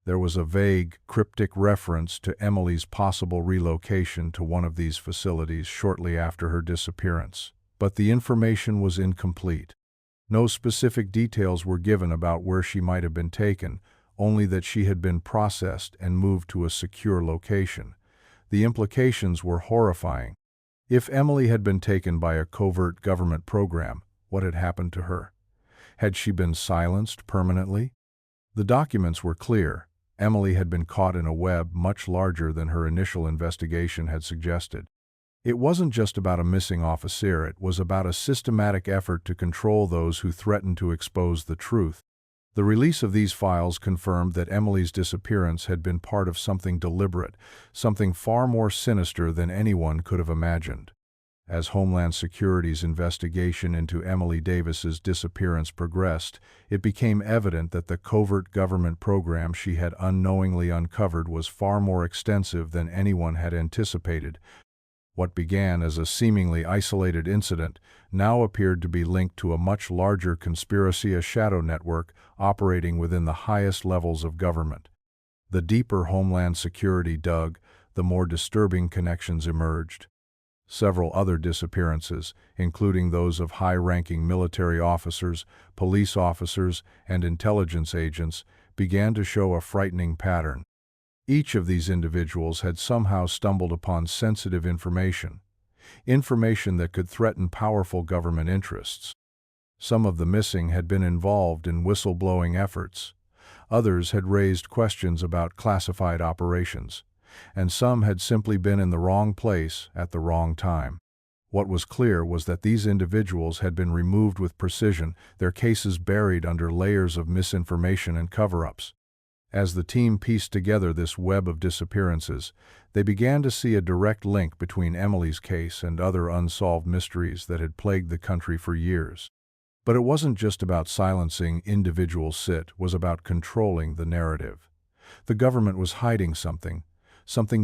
There was a vague, cryptic reference to Emily's possible relocation to one of these facilities shortly after her disappearance, but the information was incomplete. No specific details were given about where she might have been taken, only that she had been processed and moved to a secure location. The implications were horrifying. If Emily had been taken by a covert government program, what had happened to her? Had she been silenced permanently? The documents were clear. Emily had been caught in a web much larger than her initial investigation had suggested. It wasn't just about a missing officer, it was about a systematic effort to control those who threatened to expose the truth. The release of these files confirmed that Emily's disappearance had been part of something deliberate, something far more sinister than anyone could have imagined. As Homeland Security's investigation into Emily Davis's disappearance progressed, it became evident that the covert government program she had unknowingly uncovered was far more extensive than anyone had anticipated. What began as a seemingly isolated incident now appeared to be linked to a much larger conspiracy, a shadow network operating within the highest levels of government. The deeper Homeland Security dug, the more disturbing connections emerged. Several other disappearances, including those of high-ranking military officers, police officers, and intelligence agents, began to show a frightening pattern. Each of these individuals had somehow stumbled upon sensitive information that could threaten powerful government interests. Some of the missing had been involved in whistleblowing efforts. Others had raised questions about classified operations, and some had simply been in the wrong place at the wrong time. What was clear was that these individuals had been removed with precision, their cases buried under layers of misinformation and cover-ups. As the team pieced together this web of disappearances, they began to see a direct link between Emily's case and other unsolved mysteries that had plagued the country for years. But it wasn't just about silencing individuals, it was about controlling the narrative. The government was hiding something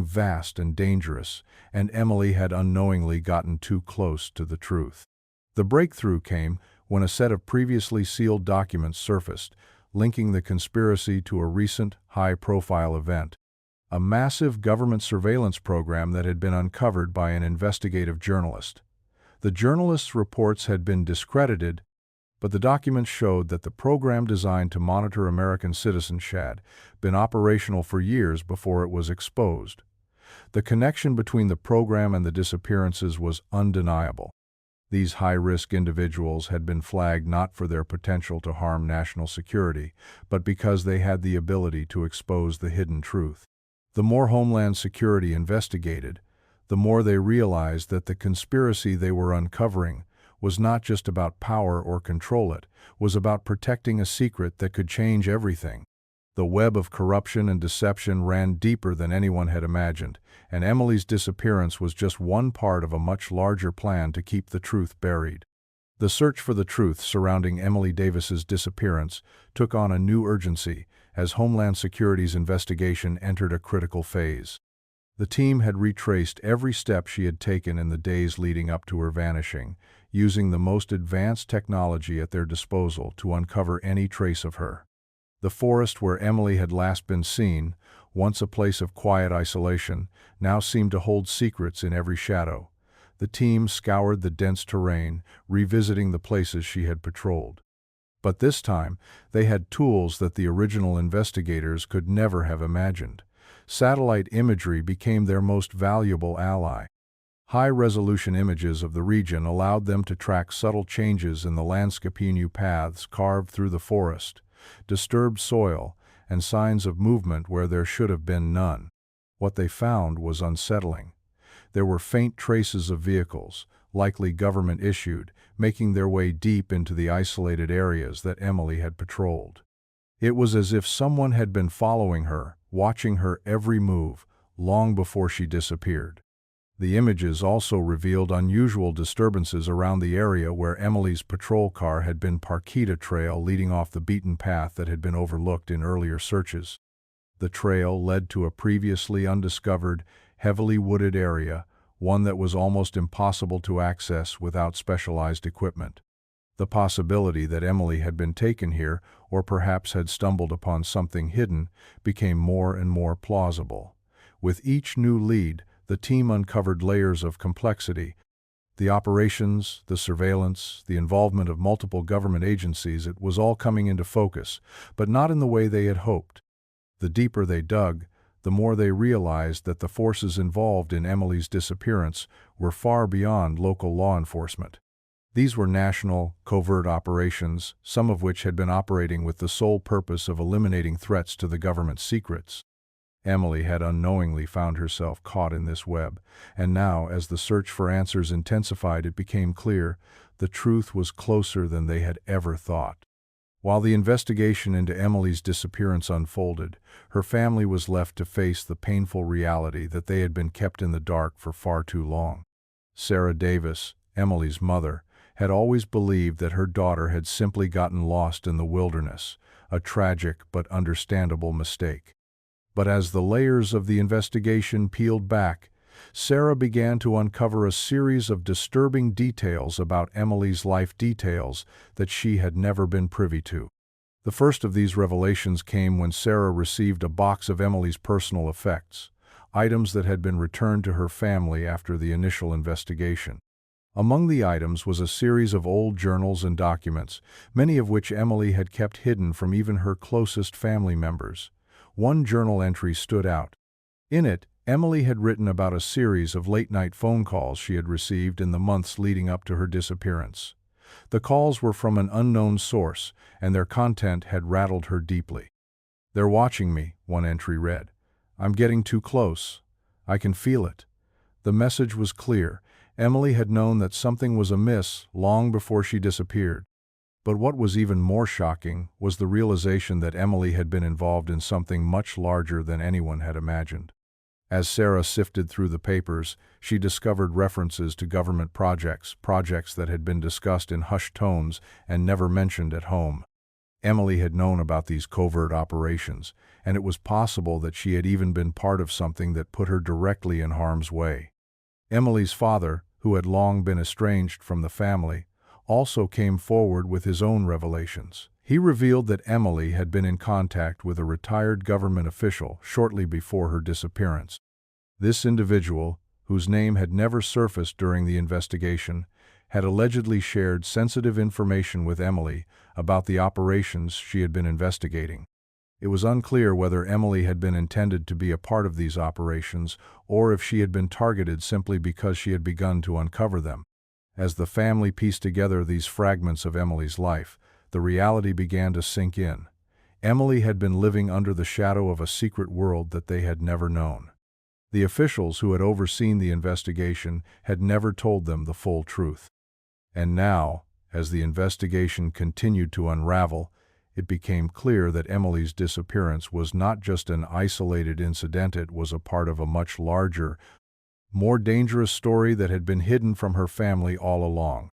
vast and dangerous, and Emily had unknowingly gotten too close to the truth. The breakthrough came when a set of previously sealed documents surfaced, linking the conspiracy to a recent, high-profile event, a massive government surveillance program that had been uncovered by an investigative journalist. The journalist's reports had been discredited, but the documents showed that the program designed to monitor American citizens had been operational for years before it was exposed. The connection between the program and the disappearances was undeniable. These high-risk individuals had been flagged not for their potential to harm national security, but because they had the ability to expose the hidden truth. The more Homeland Security investigated, the more they realized that the conspiracy they were uncovering was not just about power or control, it was about protecting a secret that could change everything. The web of corruption and deception ran deeper than anyone had imagined, and Emily's disappearance was just one part of a much larger plan to keep the truth buried. The search for the truth surrounding Emily Davis's disappearance took on a new urgency as Homeland Security's investigation entered a critical phase. The team had retraced every step she had taken in the days leading up to her vanishing, using the most advanced technology at their disposal to uncover any trace of her. The forest where Emily had last been seen, once a place of quiet isolation, now seemed to hold secrets in every shadow. The team scoured the dense terrain, revisiting the places she had patrolled. But this time, they had tools that the original investigators could never have imagined. Satellite imagery became their most valuable ally. High-resolution images of the region allowed them to track subtle changes in the landscape, new paths carved through the forest, disturbed soil, and signs of movement where there should have been none. What they found was unsettling. There were faint traces of vehicles, likely government-issued, making their way deep into the isolated areas that Emily had patrolled. It was as if someone had been following her, watching her every move, long before she disappeared. The images also revealed unusual disturbances around the area where Emily's patrol car had been parked, a trail leading off the beaten path that had been overlooked in earlier searches. The trail led to a previously undiscovered, heavily wooded area, one that was almost impossible to access without specialized equipment. The possibility that Emily had been taken here, or perhaps had stumbled upon something hidden, became more and more plausible. With each new lead, the team uncovered layers of complexity. The operations, the surveillance, the involvement of multiple government agencies, it was all coming into focus, but not in the way they had hoped. The deeper they dug, the more they realized that the forces involved in Emily's disappearance were far beyond local law enforcement. These were national, covert operations, some of which had been operating with the sole purpose of eliminating threats to the government's secrets. Emily had unknowingly found herself caught in this web, and now, as the search for answers intensified, it became clear the truth was closer than they had ever thought. While the investigation into Emily's disappearance unfolded, her family was left to face the painful reality that they had been kept in the dark for far too long. Sarah Davis, Emily's mother, had always believed that her daughter had simply gotten lost in the wilderness, a tragic but understandable mistake. But as the layers of the investigation peeled back, Sarah began to uncover a series of disturbing details about Emily's life, details that she had never been privy to. The first of these revelations came when Sarah received a box of Emily's personal effects, items that had been returned to her family after the initial investigation. Among the items was a series of old journals and documents, many of which Emily had kept hidden from even her closest family members. One journal entry stood out. In it, Emily had written about a series of late-night phone calls she had received in the months leading up to her disappearance. The calls were from an unknown source, and their content had rattled her deeply. "They're watching me," one entry read. "I'm getting too close. I can feel it." The message was clear. Emily had known that something was amiss long before she disappeared. But what was even more shocking was the realization that Emily had been involved in something much larger than anyone had imagined. As Sarah sifted through the papers, she discovered references to government projects that had been discussed in hushed tones and never mentioned at home. Emily had known about these covert operations, and it was possible that she had even been part of something that put her directly in harm's way. Emily's father, who had long been estranged from the family, also came forward with his own revelations. He revealed that Emily had been in contact with a retired government official shortly before her disappearance. This individual, whose name had never surfaced during the investigation, had allegedly shared sensitive information with Emily about the operations she had been investigating. It was unclear whether Emily had been intended to be a part of these operations or if she had been targeted simply because she had begun to uncover them. As the family pieced together these fragments of Emily's life, the reality began to sink in. Emily had been living under the shadow of a secret world that they had never known. The officials who had overseen the investigation had never told them the full truth. And now, as the investigation continued to unravel, it became clear that Emily's disappearance was not just an isolated incident, it was a part of a much larger, more dangerous story that had been hidden from her family all along.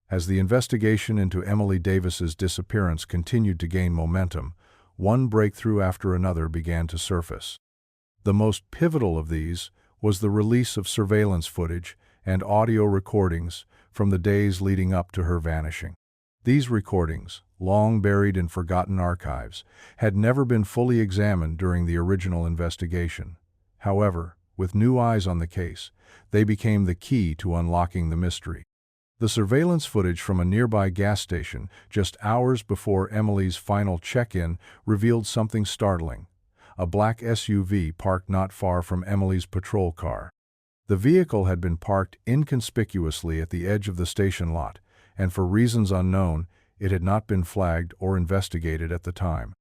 As the investigation into Emily Davis's disappearance continued to gain momentum, one breakthrough after another began to surface. The most pivotal of these was the release of surveillance footage and audio recordings from the days leading up to her vanishing. These recordings, long buried in forgotten archives, had never been fully examined during the original investigation. However, with new eyes on the case. They became the key to unlocking the mystery. The surveillance footage from a nearby gas station, just hours before Emily's final check-in, revealed something startling. A black SUV parked not far from Emily's patrol car. The vehicle had been parked inconspicuously at the edge of the station lot, and for reasons unknown, it had not been flagged or investigated at the time.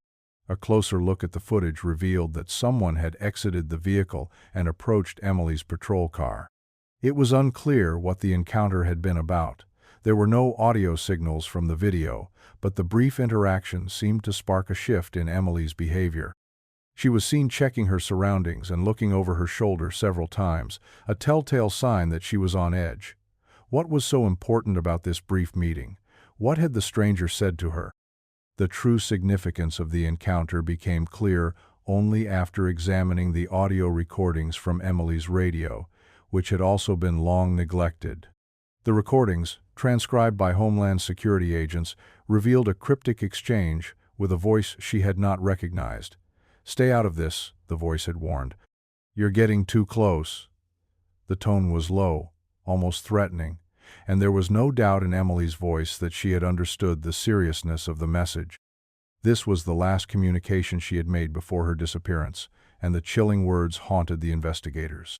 A closer look at the footage revealed that someone had exited the vehicle and approached Emily's patrol car. It was unclear what the encounter had been about. There were no audio signals from the video, but the brief interaction seemed to spark a shift in Emily's behavior. She was seen checking her surroundings and looking over her shoulder several times, a telltale sign that she was on edge. What was so important about this brief meeting? What had the stranger said to her? The true significance of the encounter became clear only after examining the audio recordings from Emily's radio, which had also been long neglected. The recordings, transcribed by Homeland security agents, revealed a cryptic exchange with a voice she had not recognized. "Stay out of this," the voice had warned. "You're getting too close." The tone was low, almost threatening, and there was no doubt in Emily's voice that she had understood the seriousness of the message. This was the last communication she had made before her disappearance, and the chilling words haunted the investigators.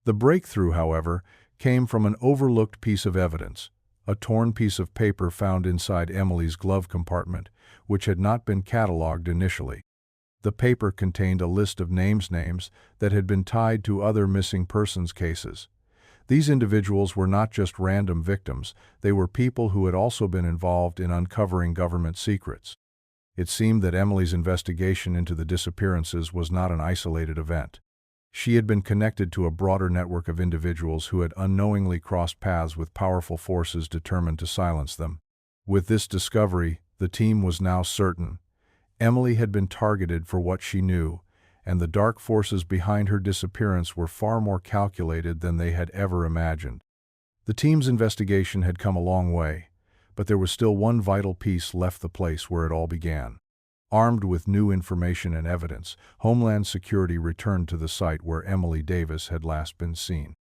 The breakthrough, however, came from an overlooked piece of evidence, a torn piece of paper found inside Emily's glove compartment, which had not been catalogued initially. The paper contained a list of names that had been tied to other missing persons cases. These individuals were not just random victims, they were people who had also been involved in uncovering government secrets. It seemed that Emily's investigation into the disappearances was not an isolated event. She had been connected to a broader network of individuals who had unknowingly crossed paths with powerful forces determined to silence them. With this discovery, the team was now certain. Emily had been targeted for what she knew, and the dark forces behind her disappearance were far more calculated than they had ever imagined. The team's investigation had come a long way, but there was still one vital piece left: the place where it all began. Armed with new information and evidence, Homeland Security returned to the site where Emily Davis had last been seen.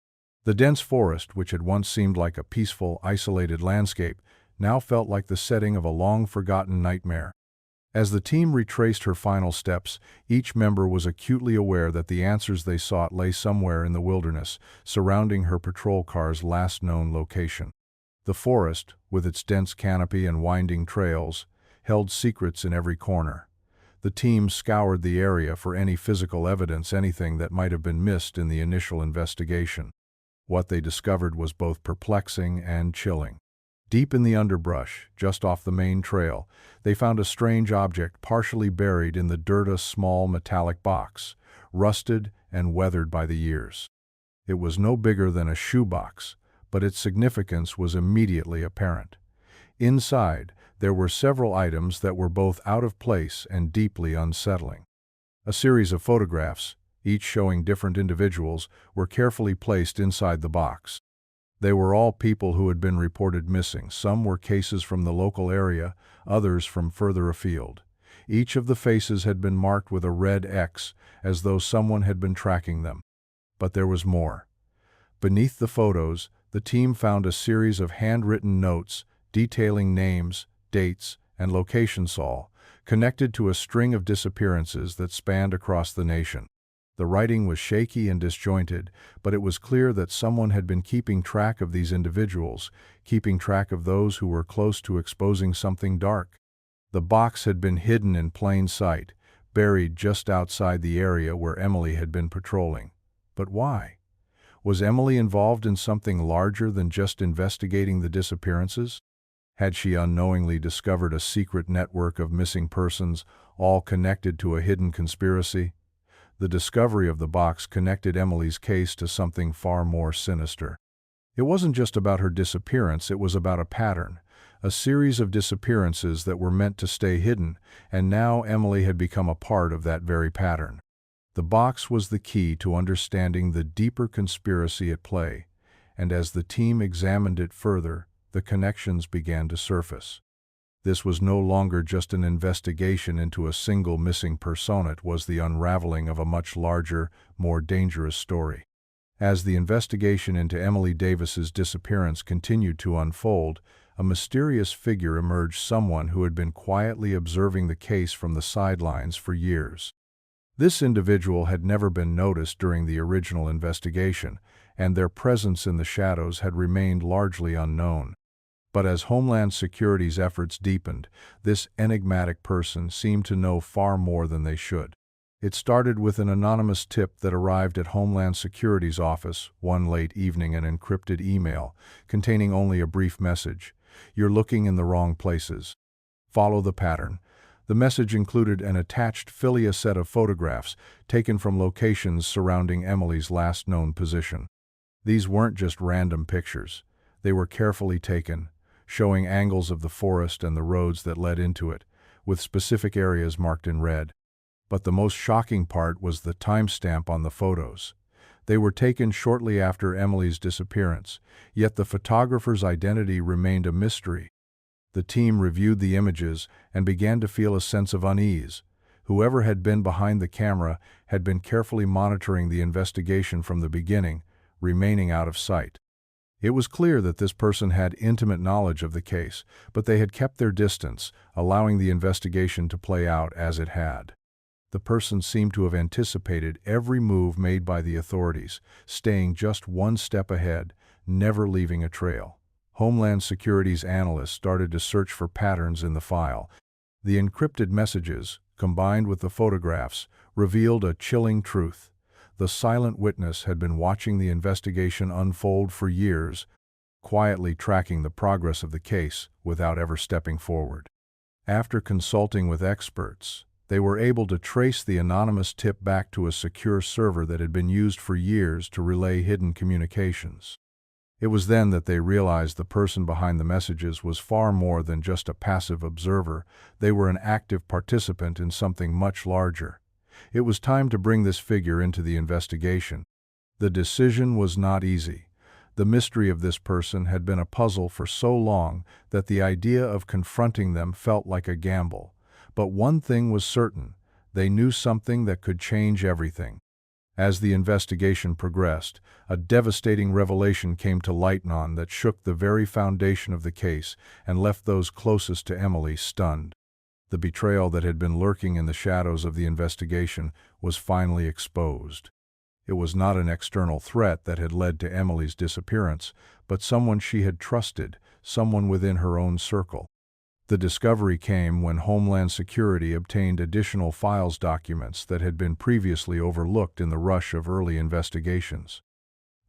The dense forest, which had once seemed like a peaceful, isolated landscape, now felt like the setting of a long-forgotten nightmare. As the team retraced her final steps, each member was acutely aware that the answers they sought lay somewhere in the wilderness, surrounding her patrol car's last known location. The forest, with its dense canopy and winding trails, held secrets in every corner. The team scoured the area for any physical evidence, anything that might have been missed in the initial investigation. What they discovered was both perplexing and chilling. Deep in the underbrush, just off the main trail, they found a strange object partially buried in the dirt, a small metallic box, rusted and weathered by the years. It was no bigger than a shoebox, but its significance was immediately apparent. Inside, there were several items that were both out of place and deeply unsettling. A series of photographs, each showing different individuals, were carefully placed inside the box. They were all people who had been reported missing. Some were cases from the local area, others from further afield. Each of the faces had been marked with a red X, as though someone had been tracking them. But there was more. Beneath the photos, the team found a series of handwritten notes detailing names, dates, and locations, all connected to a string of disappearances that spanned across the nation. The writing was shaky and disjointed, but it was clear that someone had been keeping track of these individuals, keeping track of those who were close to exposing something dark. The box had been hidden in plain sight, buried just outside the area where Emily had been patrolling. But why? Was Emily involved in something larger than just investigating the disappearances? Had she unknowingly discovered a secret network of missing persons, all connected to a hidden conspiracy? The discovery of the box connected Emily's case to something far more sinister. It wasn't just about her disappearance, it was about a pattern, a series of disappearances that were meant to stay hidden, and now Emily had become a part of that very pattern. The box was the key to understanding the deeper conspiracy at play, and as the team examined it further, the connections began to surface. This was no longer just an investigation into a single missing person, it was the unraveling of a much larger, more dangerous story. As the investigation into Emily Davis's disappearance continued to unfold, a mysterious figure emerged, someone who had been quietly observing the case from the sidelines for years. This individual had never been noticed during the original investigation, and their presence in the shadows had remained largely unknown. But as Homeland Security's efforts deepened, this enigmatic person seemed to know far more than they should. It started with an anonymous tip that arrived at Homeland Security's office one late evening, an encrypted email containing only a brief message: "You're looking in the wrong places. Follow the pattern." The message included an attached filia set of photographs taken from locations surrounding Emily's last known position. These weren't just random pictures. They were carefully taken, showing angles of the forest and the roads that led into it, with specific areas marked in red. But the most shocking part was the timestamp on the photos. They were taken shortly after Emily's disappearance, yet the photographer's identity remained a mystery. The team reviewed the images and began to feel a sense of unease. Whoever had been behind the camera had been carefully monitoring the investigation from the beginning, remaining out of sight. It was clear that this person had intimate knowledge of the case, but they had kept their distance, allowing the investigation to play out as it had. The person seemed to have anticipated every move made by the authorities, staying just one step ahead, never leaving a trail. Homeland Security's analysts started to search for patterns in the file. The encrypted messages, combined with the photographs, revealed a chilling truth. The silent witness had been watching the investigation unfold for years, quietly tracking the progress of the case without ever stepping forward. After consulting with experts, they were able to trace the anonymous tip back to a secure server that had been used for years to relay hidden communications. It was then that they realized the person behind the messages was far more than just a passive observer. They were an active participant in something much larger. It was time to bring this figure into the investigation. The decision was not easy. The mystery of this person had been a puzzle for so long that the idea of confronting them felt like a gamble. But one thing was certain: they knew something that could change everything. As the investigation progressed, a devastating revelation came to light that shook the very foundation of the case and left those closest to Emily stunned. The betrayal that had been lurking in the shadows of the investigation was finally exposed. It was not an external threat that had led to Emily's disappearance, but someone she had trusted, someone within her own circle. The discovery came when Homeland Security obtained additional files documents that had been previously overlooked in the rush of early investigations.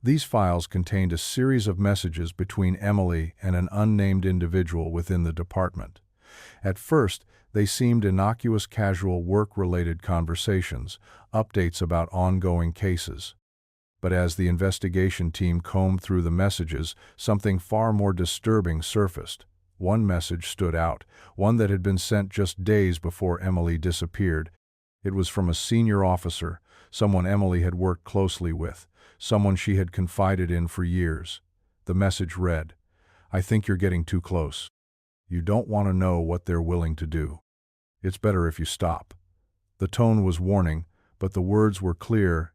These files contained a series of messages between Emily and an unnamed individual within the department. At first, they seemed innocuous, casual work-related conversations, updates about ongoing cases. But as the investigation team combed through the messages, something far more disturbing surfaced. One message stood out, one that had been sent just days before Emily disappeared. It was from a senior officer, someone Emily had worked closely with, someone she had confided in for years. The message read, "I think you're getting too close. You don't want to know what they're willing to do. It's better if you stop." The tone was warning, but the words were clear.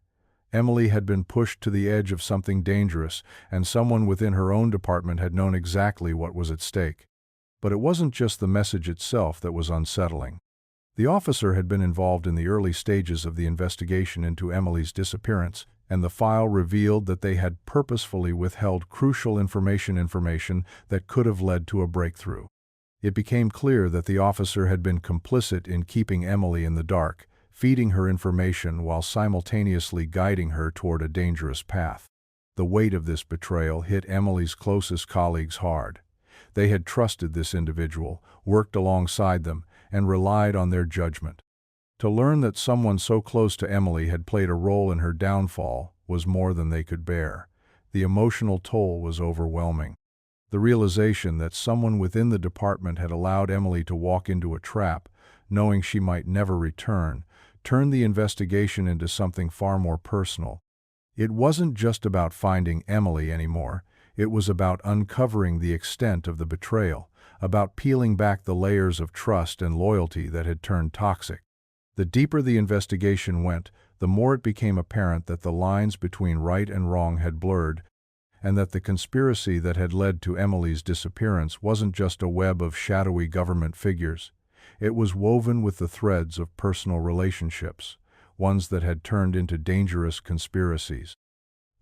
Emily had been pushed to the edge of something dangerous, and someone within her own department had known exactly what was at stake. But it wasn't just the message itself that was unsettling. The officer had been involved in the early stages of the investigation into Emily's disappearance, and the file revealed that they had purposefully withheld crucial information that could have led to a breakthrough. It became clear that the officer had been complicit in keeping Emily in the dark, feeding her information while simultaneously guiding her toward a dangerous path. The weight of this betrayal hit Emily's closest colleagues hard. They had trusted this individual, worked alongside them, and relied on their judgment. To learn that someone so close to Emily had played a role in her downfall was more than they could bear. The emotional toll was overwhelming. The realization that someone within the department had allowed Emily to walk into a trap, knowing she might never return, turned the investigation into something far more personal. It wasn't just about finding Emily anymore. It was about uncovering the extent of the betrayal, about peeling back the layers of trust and loyalty that had turned toxic. The deeper the investigation went, the more it became apparent that the lines between right and wrong had blurred, and that the conspiracy that had led to Emily's disappearance wasn't just a web of shadowy government figures. It was woven with the threads of personal relationships, ones that had turned into dangerous conspiracies.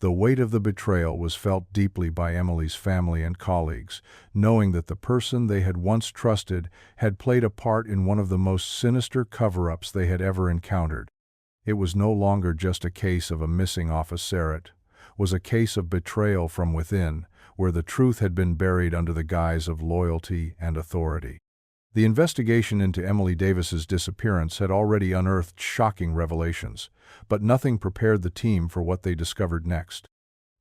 The weight of the betrayal was felt deeply by Emily's family and colleagues, knowing that the person they had once trusted had played a part in one of the most sinister cover-ups they had ever encountered. It was no longer just a case of a missing officer, it was a case of betrayal from within, where the truth had been buried under the guise of loyalty and authority. The investigation into Emily Davis's disappearance had already unearthed shocking revelations, but nothing prepared the team for what they discovered next.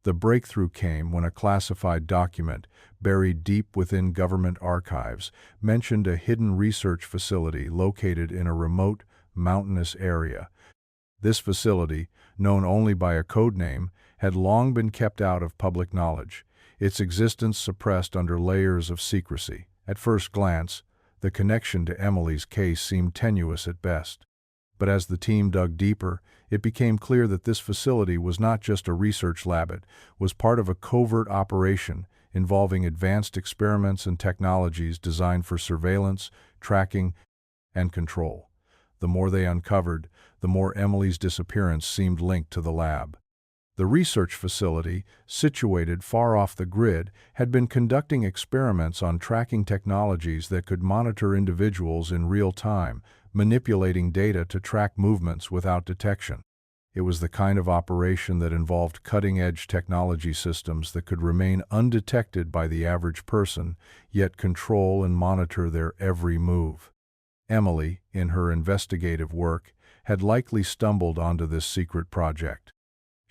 The breakthrough came when a classified document, buried deep within government archives, mentioned a hidden research facility located in a remote, mountainous area. This facility, known only by a code name, had long been kept out of public knowledge, its existence suppressed under layers of secrecy. At first glance, the connection to Emily's case seemed tenuous at best. But as the team dug deeper, it became clear that this facility was not just a research lab, it was part of a covert operation involving advanced experiments and technologies designed for surveillance, tracking, and control. The more they uncovered, the more Emily's disappearance seemed linked to the lab. The research facility, situated far off the grid, had been conducting experiments on tracking technologies that could monitor individuals in real time, manipulating data to track movements without detection. It was the kind of operation that involved cutting-edge technology systems that could remain undetected by the average person, yet control and monitor their every move. Emily, in her investigative work, had likely stumbled onto this secret project.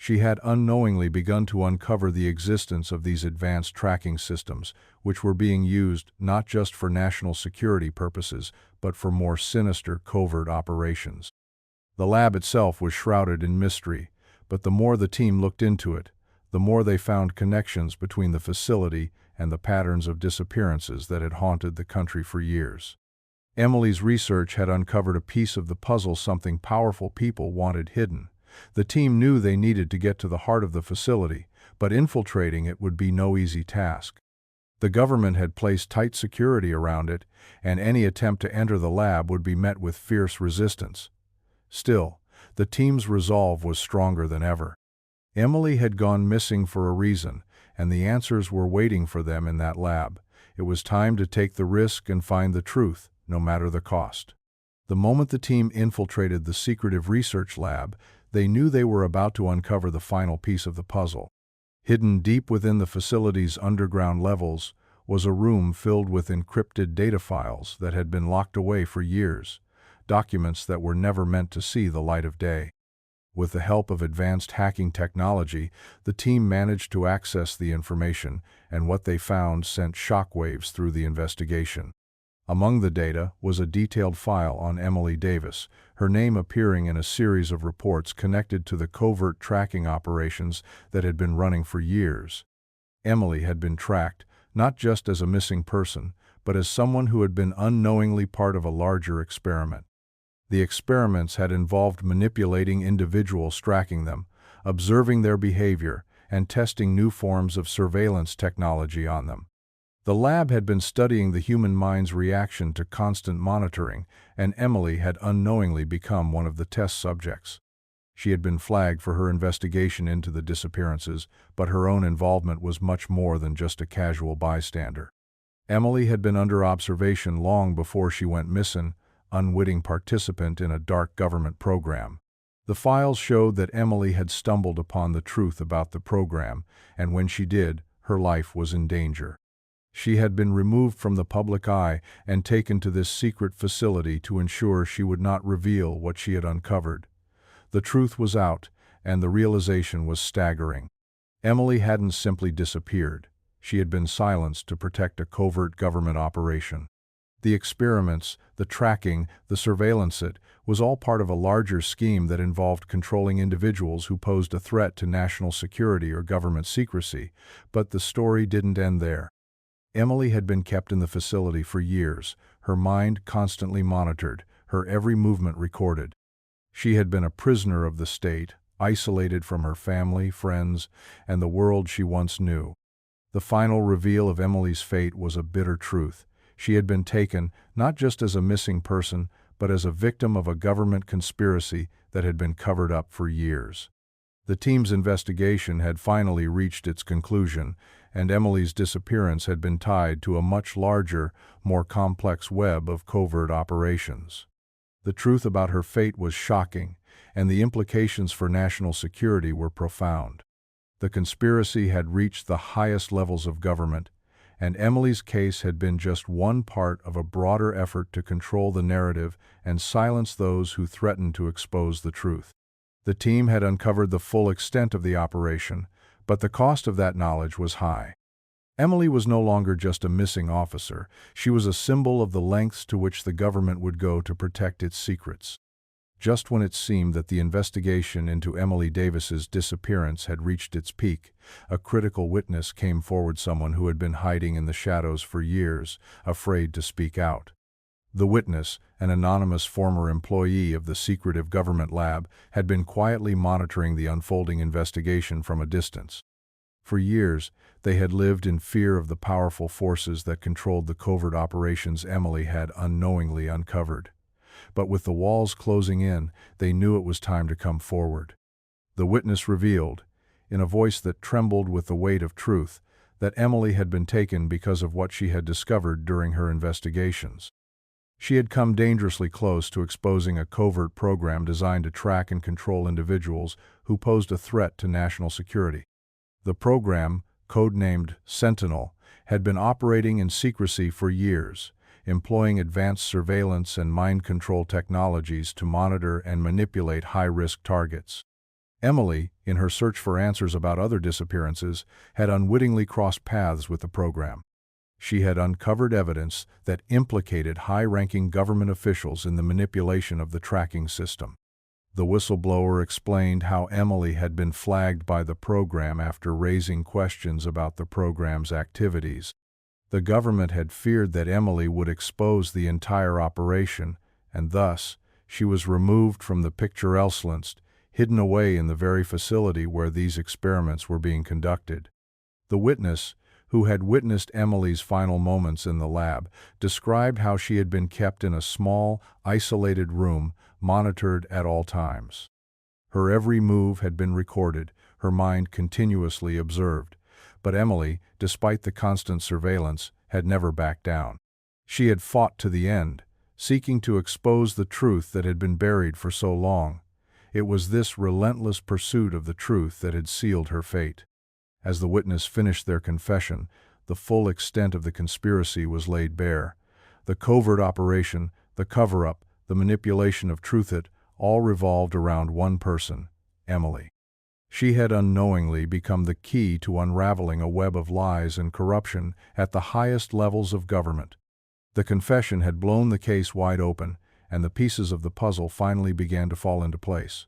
She had unknowingly begun to uncover the existence of these advanced tracking systems, which were being used not just for national security purposes, but for more sinister covert operations. The lab itself was shrouded in mystery, but the more the team looked into it, the more they found connections between the facility and the patterns of disappearances that had haunted the country for years. Emily's research had uncovered a piece of the puzzle something powerful people wanted hidden. The team knew they needed to get to the heart of the facility, but infiltrating it would be no easy task. The government had placed tight security around it, and any attempt to enter the lab would be met with fierce resistance. Still, the team's resolve was stronger than ever. Emily had gone missing for a reason, and the answers were waiting for them in that lab. It was time to take the risk and find the truth, no matter the cost. The moment the team infiltrated the secretive research lab, they knew they were about to uncover the final piece of the puzzle. Hidden deep within the facility's underground levels was a room filled with encrypted data files that had been locked away for years, documents that were never meant to see the light of day. With the help of advanced hacking technology, the team managed to access the information, and what they found sent shockwaves through the investigation. Among the data was a detailed file on Emily Davis, her name appearing in a series of reports connected to the covert tracking operations that had been running for years. Emily had been tracked, not just as a missing person, but as someone who had been unknowingly part of a larger experiment. The experiments had involved manipulating individuals, tracking them, observing their behavior, and testing new forms of surveillance technology on them. The lab had been studying the human mind's reaction to constant monitoring, and Emily had unknowingly become one of the test subjects. She had been flagged for her investigation into the disappearances, but her own involvement was much more than just a casual bystander. Emily had been under observation long before she went missing, unwitting participant in a dark government program. The files showed that Emily had stumbled upon the truth about the program, and when she did, her life was in danger. She had been removed from the public eye and taken to this secret facility to ensure she would not reveal what she had uncovered. The truth was out, and the realization was staggering. Emily hadn't simply disappeared. She had been silenced to protect a covert government operation. The experiments, the tracking, the surveillance, it was all part of a larger scheme that involved controlling individuals who posed a threat to national security or government secrecy. But the story didn't end there. Emily had been kept in the facility for years, her mind constantly monitored, her every movement recorded. She had been a prisoner of the state, isolated from her family, friends, and the world she once knew. The final reveal of Emily's fate was a bitter truth. She had been taken not just as a missing person, but as a victim of a government conspiracy that had been covered up for years. The team's investigation had finally reached its conclusion, and Emily's disappearance had been tied to a much larger, more complex web of covert operations. The truth about her fate was shocking, and the implications for national security were profound. The conspiracy had reached the highest levels of government, and Emily's case had been just one part of a broader effort to control the narrative and silence those who threatened to expose the truth. The team had uncovered the full extent of the operation, but the cost of that knowledge was high. Emily was no longer just a missing officer. She was a symbol of the lengths to which the government would go to protect its secrets. Just when it seemed that the investigation into Emily Davis's disappearance had reached its peak, a critical witness came forward, someone who had been hiding in the shadows for years, afraid to speak out. The witness, an anonymous former employee of the secretive government lab, had been quietly monitoring the unfolding investigation from a distance. For years, they had lived in fear of the powerful forces that controlled the covert operations Emily had unknowingly uncovered. But with the walls closing in, they knew it was time to come forward. The witness revealed, in a voice that trembled with the weight of truth, that Emily had been taken because of what she had discovered during her investigations. She had come dangerously close to exposing a covert program designed to track and control individuals who posed a threat to national security. The program, codenamed Sentinel, had been operating in secrecy for years, employing advanced surveillance and mind control technologies to monitor and manipulate high-risk targets. Emily, in her search for answers about other disappearances, had unwittingly crossed paths with the program. She had uncovered evidence that implicated high-ranking government officials in the manipulation of the tracking system. The whistleblower explained how Emily had been flagged by the program after raising questions about the program's activities. The government had feared that Emily would expose the entire operation, and thus, she was removed from the picture elsewhere, hidden away in the very facility where these experiments were being conducted. The witness, who had witnessed Emily's final moments in the lab, described how she had been kept in a small, isolated room, monitored at all times. Her every move had been recorded, her mind continuously observed. But Emily, despite the constant surveillance, had never backed down. She had fought to the end, seeking to expose the truth that had been buried for so long. It was this relentless pursuit of the truth that had sealed her fate. As the witness finished their confession, the full extent of the conspiracy was laid bare. The covert operation, the cover-up, the manipulation of truth, it all revolved around one person, Emily. She had unknowingly become the key to unraveling a web of lies and corruption at the highest levels of government. The confession had blown the case wide open, and the pieces of the puzzle finally began to fall into place.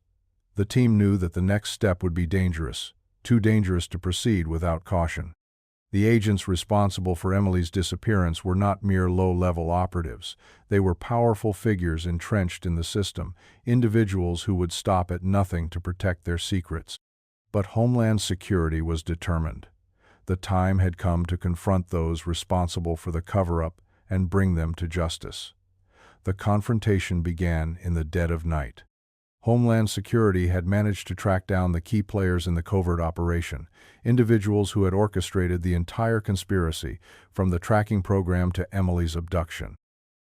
The team knew that the next step would be dangerous, too dangerous to proceed without caution. The agents responsible for Emily's disappearance were not mere low-level operatives. They were powerful figures entrenched in the system, individuals who would stop at nothing to protect their secrets. But Homeland Security was determined. The time had come to confront those responsible for the cover-up and bring them to justice. The confrontation began in the dead of night. Homeland Security had managed to track down the key players in the covert operation, individuals who had orchestrated the entire conspiracy, from the tracking program to Emily's abduction.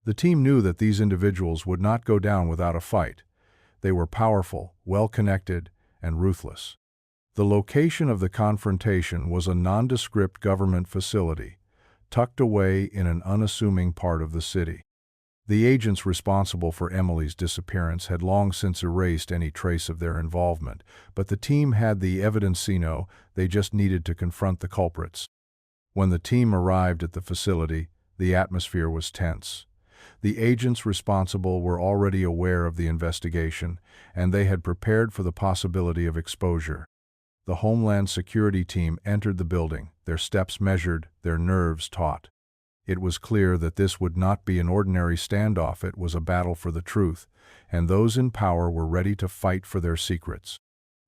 The team knew that these individuals would not go down without a fight. They were powerful, well-connected, and ruthless. The location of the confrontation was a nondescript government facility, tucked away in an unassuming part of the city. The agents responsible for Emily's disappearance had long since erased any trace of their involvement, but the team had the evidence. They just needed to confront the culprits. When the team arrived at the facility, the atmosphere was tense. The agents responsible were already aware of the investigation, and they had prepared for the possibility of exposure. The Homeland Security team entered the building, their steps measured, their nerves taut. It was clear that this would not be an ordinary standoff, it was a battle for the truth, and those in power were ready to fight for their secrets.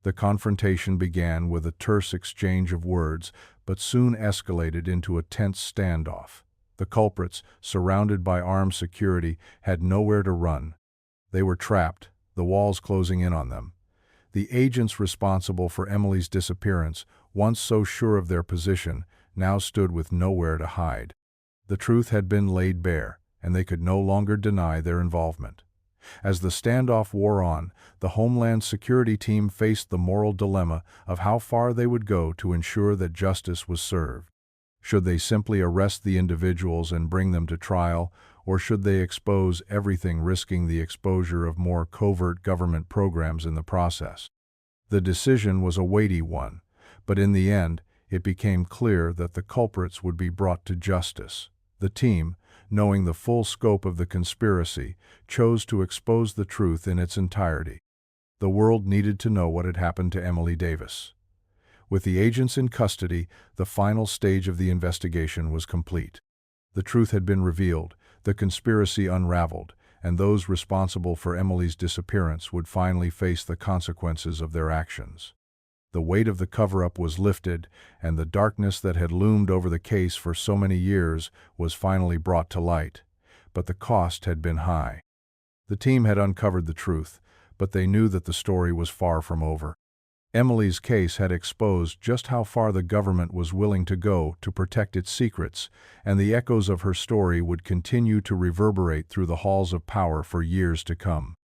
The confrontation began with a terse exchange of words, but soon escalated into a tense standoff. The culprits, surrounded by armed security, had nowhere to run. They were trapped, the walls closing in on them. The agents responsible for Emily's disappearance, once so sure of their position, now stood with nowhere to hide. The truth had been laid bare, and they could no longer deny their involvement. As the standoff wore on, the Homeland Security team faced the moral dilemma of how far they would go to ensure that justice was served. Should they simply arrest the individuals and bring them to trial, or should they expose everything, risking the exposure of more covert government programs in the process? The decision was a weighty one, but in the end, it became clear that the culprits would be brought to justice. The team, knowing the full scope of the conspiracy, chose to expose the truth in its entirety. The world needed to know what had happened to Emily Davis. With the agents in custody, the final stage of the investigation was complete. The truth had been revealed, the conspiracy unraveled, and those responsible for Emily's disappearance would finally face the consequences of their actions. The weight of the cover-up was lifted, and the darkness that had loomed over the case for so many years was finally brought to light. But the cost had been high. The team had uncovered the truth, but they knew that the story was far from over. Emily's case had exposed just how far the government was willing to go to protect its secrets, and the echoes of her story would continue to reverberate through the halls of power for years to come.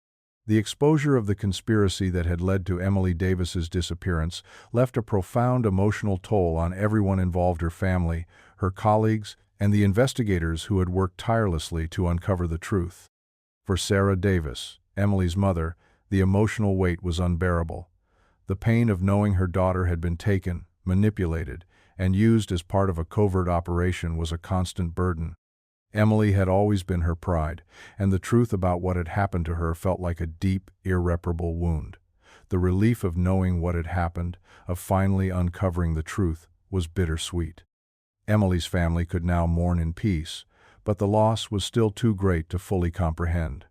The exposure of the conspiracy that had led to Emily Davis's disappearance left a profound emotional toll on everyone involved: her family, her colleagues, and the investigators who had worked tirelessly to uncover the truth. For Sarah Davis, Emily's mother, the emotional weight was unbearable. The pain of knowing her daughter had been taken, manipulated, and used as part of a covert operation was a constant burden. Emily had always been her pride, and the truth about what had happened to her felt like a deep, irreparable wound. The relief of knowing what had happened, of finally uncovering the truth, was bittersweet. Emily's family could now mourn in peace, but the loss was still too great to fully comprehend.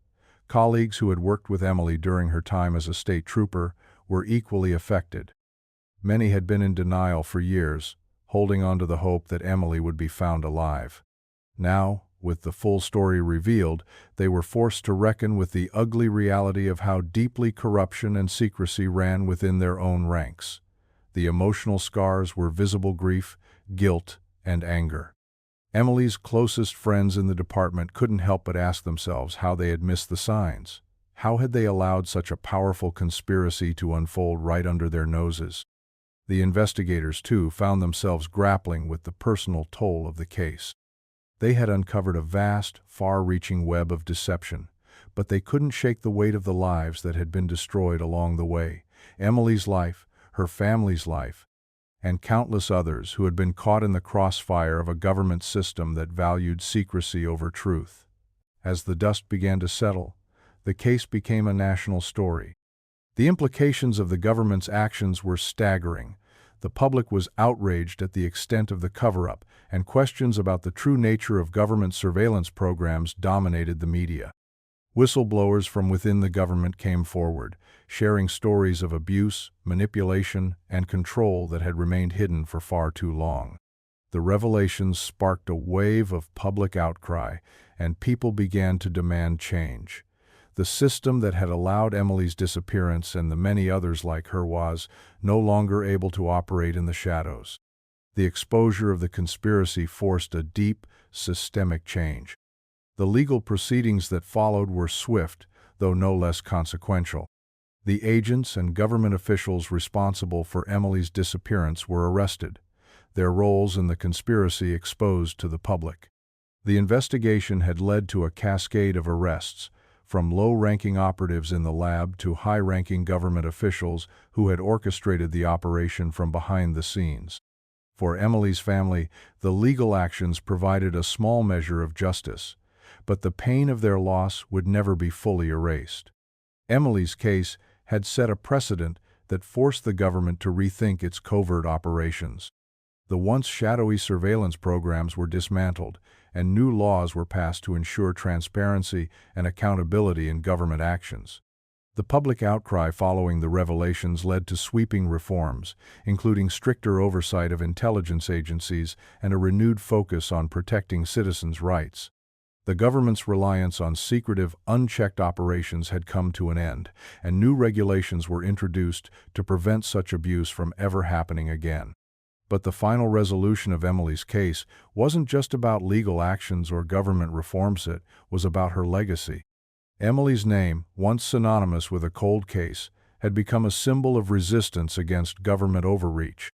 Colleagues who had worked with Emily during her time as a state trooper were equally affected. Many had been in denial for years, holding on to the hope that Emily would be found alive. Now, with the full story revealed, they were forced to reckon with the ugly reality of how deeply corruption and secrecy ran within their own ranks. The emotional scars were visible: grief, guilt, and anger. Emily's closest friends in the department couldn't help but ask themselves how they had missed the signs. How had they allowed such a powerful conspiracy to unfold right under their noses? The investigators, too, found themselves grappling with the personal toll of the case. They had uncovered a vast, far-reaching web of deception, but they couldn't shake the weight of the lives that had been destroyed along the way. Emily's life, her family's life, and countless others who had been caught in the crossfire of a government system that valued secrecy over truth. As the dust began to settle, the case became a national story. The implications of the government's actions were staggering. The public was outraged at the extent of the cover-up, and questions about the true nature of government surveillance programs dominated the media. Whistleblowers from within the government came forward, sharing stories of abuse, manipulation, and control that had remained hidden for far too long. The revelations sparked a wave of public outcry, and people began to demand change. The system that had allowed Emily's disappearance and the many others like her was no longer able to operate in the shadows. The exposure of the conspiracy forced a deep, systemic change. The legal proceedings that followed were swift, though no less consequential. The agents and government officials responsible for Emily's disappearance were arrested, their roles in the conspiracy exposed to the public. The investigation had led to a cascade of arrests, from low-ranking operatives in the lab to high-ranking government officials who had orchestrated the operation from behind the scenes. For Emily's family, the legal actions provided a small measure of justice, but the pain of their loss would never be fully erased. Emily's case had set a precedent that forced the government to rethink its covert operations. The once shadowy surveillance programs were dismantled, and new laws were passed to ensure transparency and accountability in government actions. The public outcry following the revelations led to sweeping reforms, including stricter oversight of intelligence agencies and a renewed focus on protecting citizens' rights. The government's reliance on secretive, unchecked operations had come to an end, and new regulations were introduced to prevent such abuse from ever happening again. But the final resolution of Emily's case wasn't just about legal actions or government reforms, it was about her legacy. Emily's name, once synonymous with a cold case, had become a symbol of resistance against government overreach.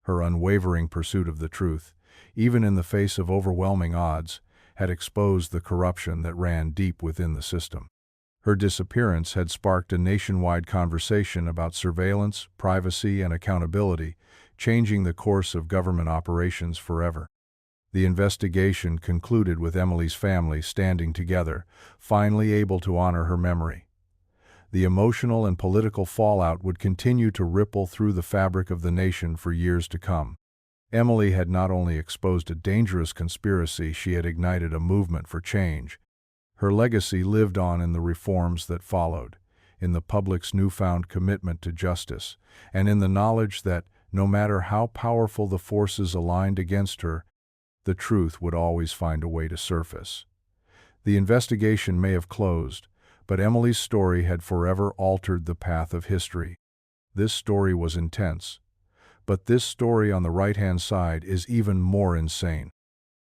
Her unwavering pursuit of the truth, even in the face of overwhelming odds, had exposed the corruption that ran deep within the system. Her disappearance had sparked a nationwide conversation about surveillance, privacy, and accountability, changing the course of government operations forever. The investigation concluded with Emily's family standing together, finally able to honor her memory. The emotional and political fallout would continue to ripple through the fabric of the nation for years to come. Emily had not only exposed a dangerous conspiracy, she had ignited a movement for change. Her legacy lived on in the reforms that followed, in the public's newfound commitment to justice, and in the knowledge that, no matter how powerful the forces aligned against her, the truth would always find a way to surface. The investigation may have closed, but Emily's story had forever altered the path of history. This story was intense, but this story on the right-hand side is even more insane.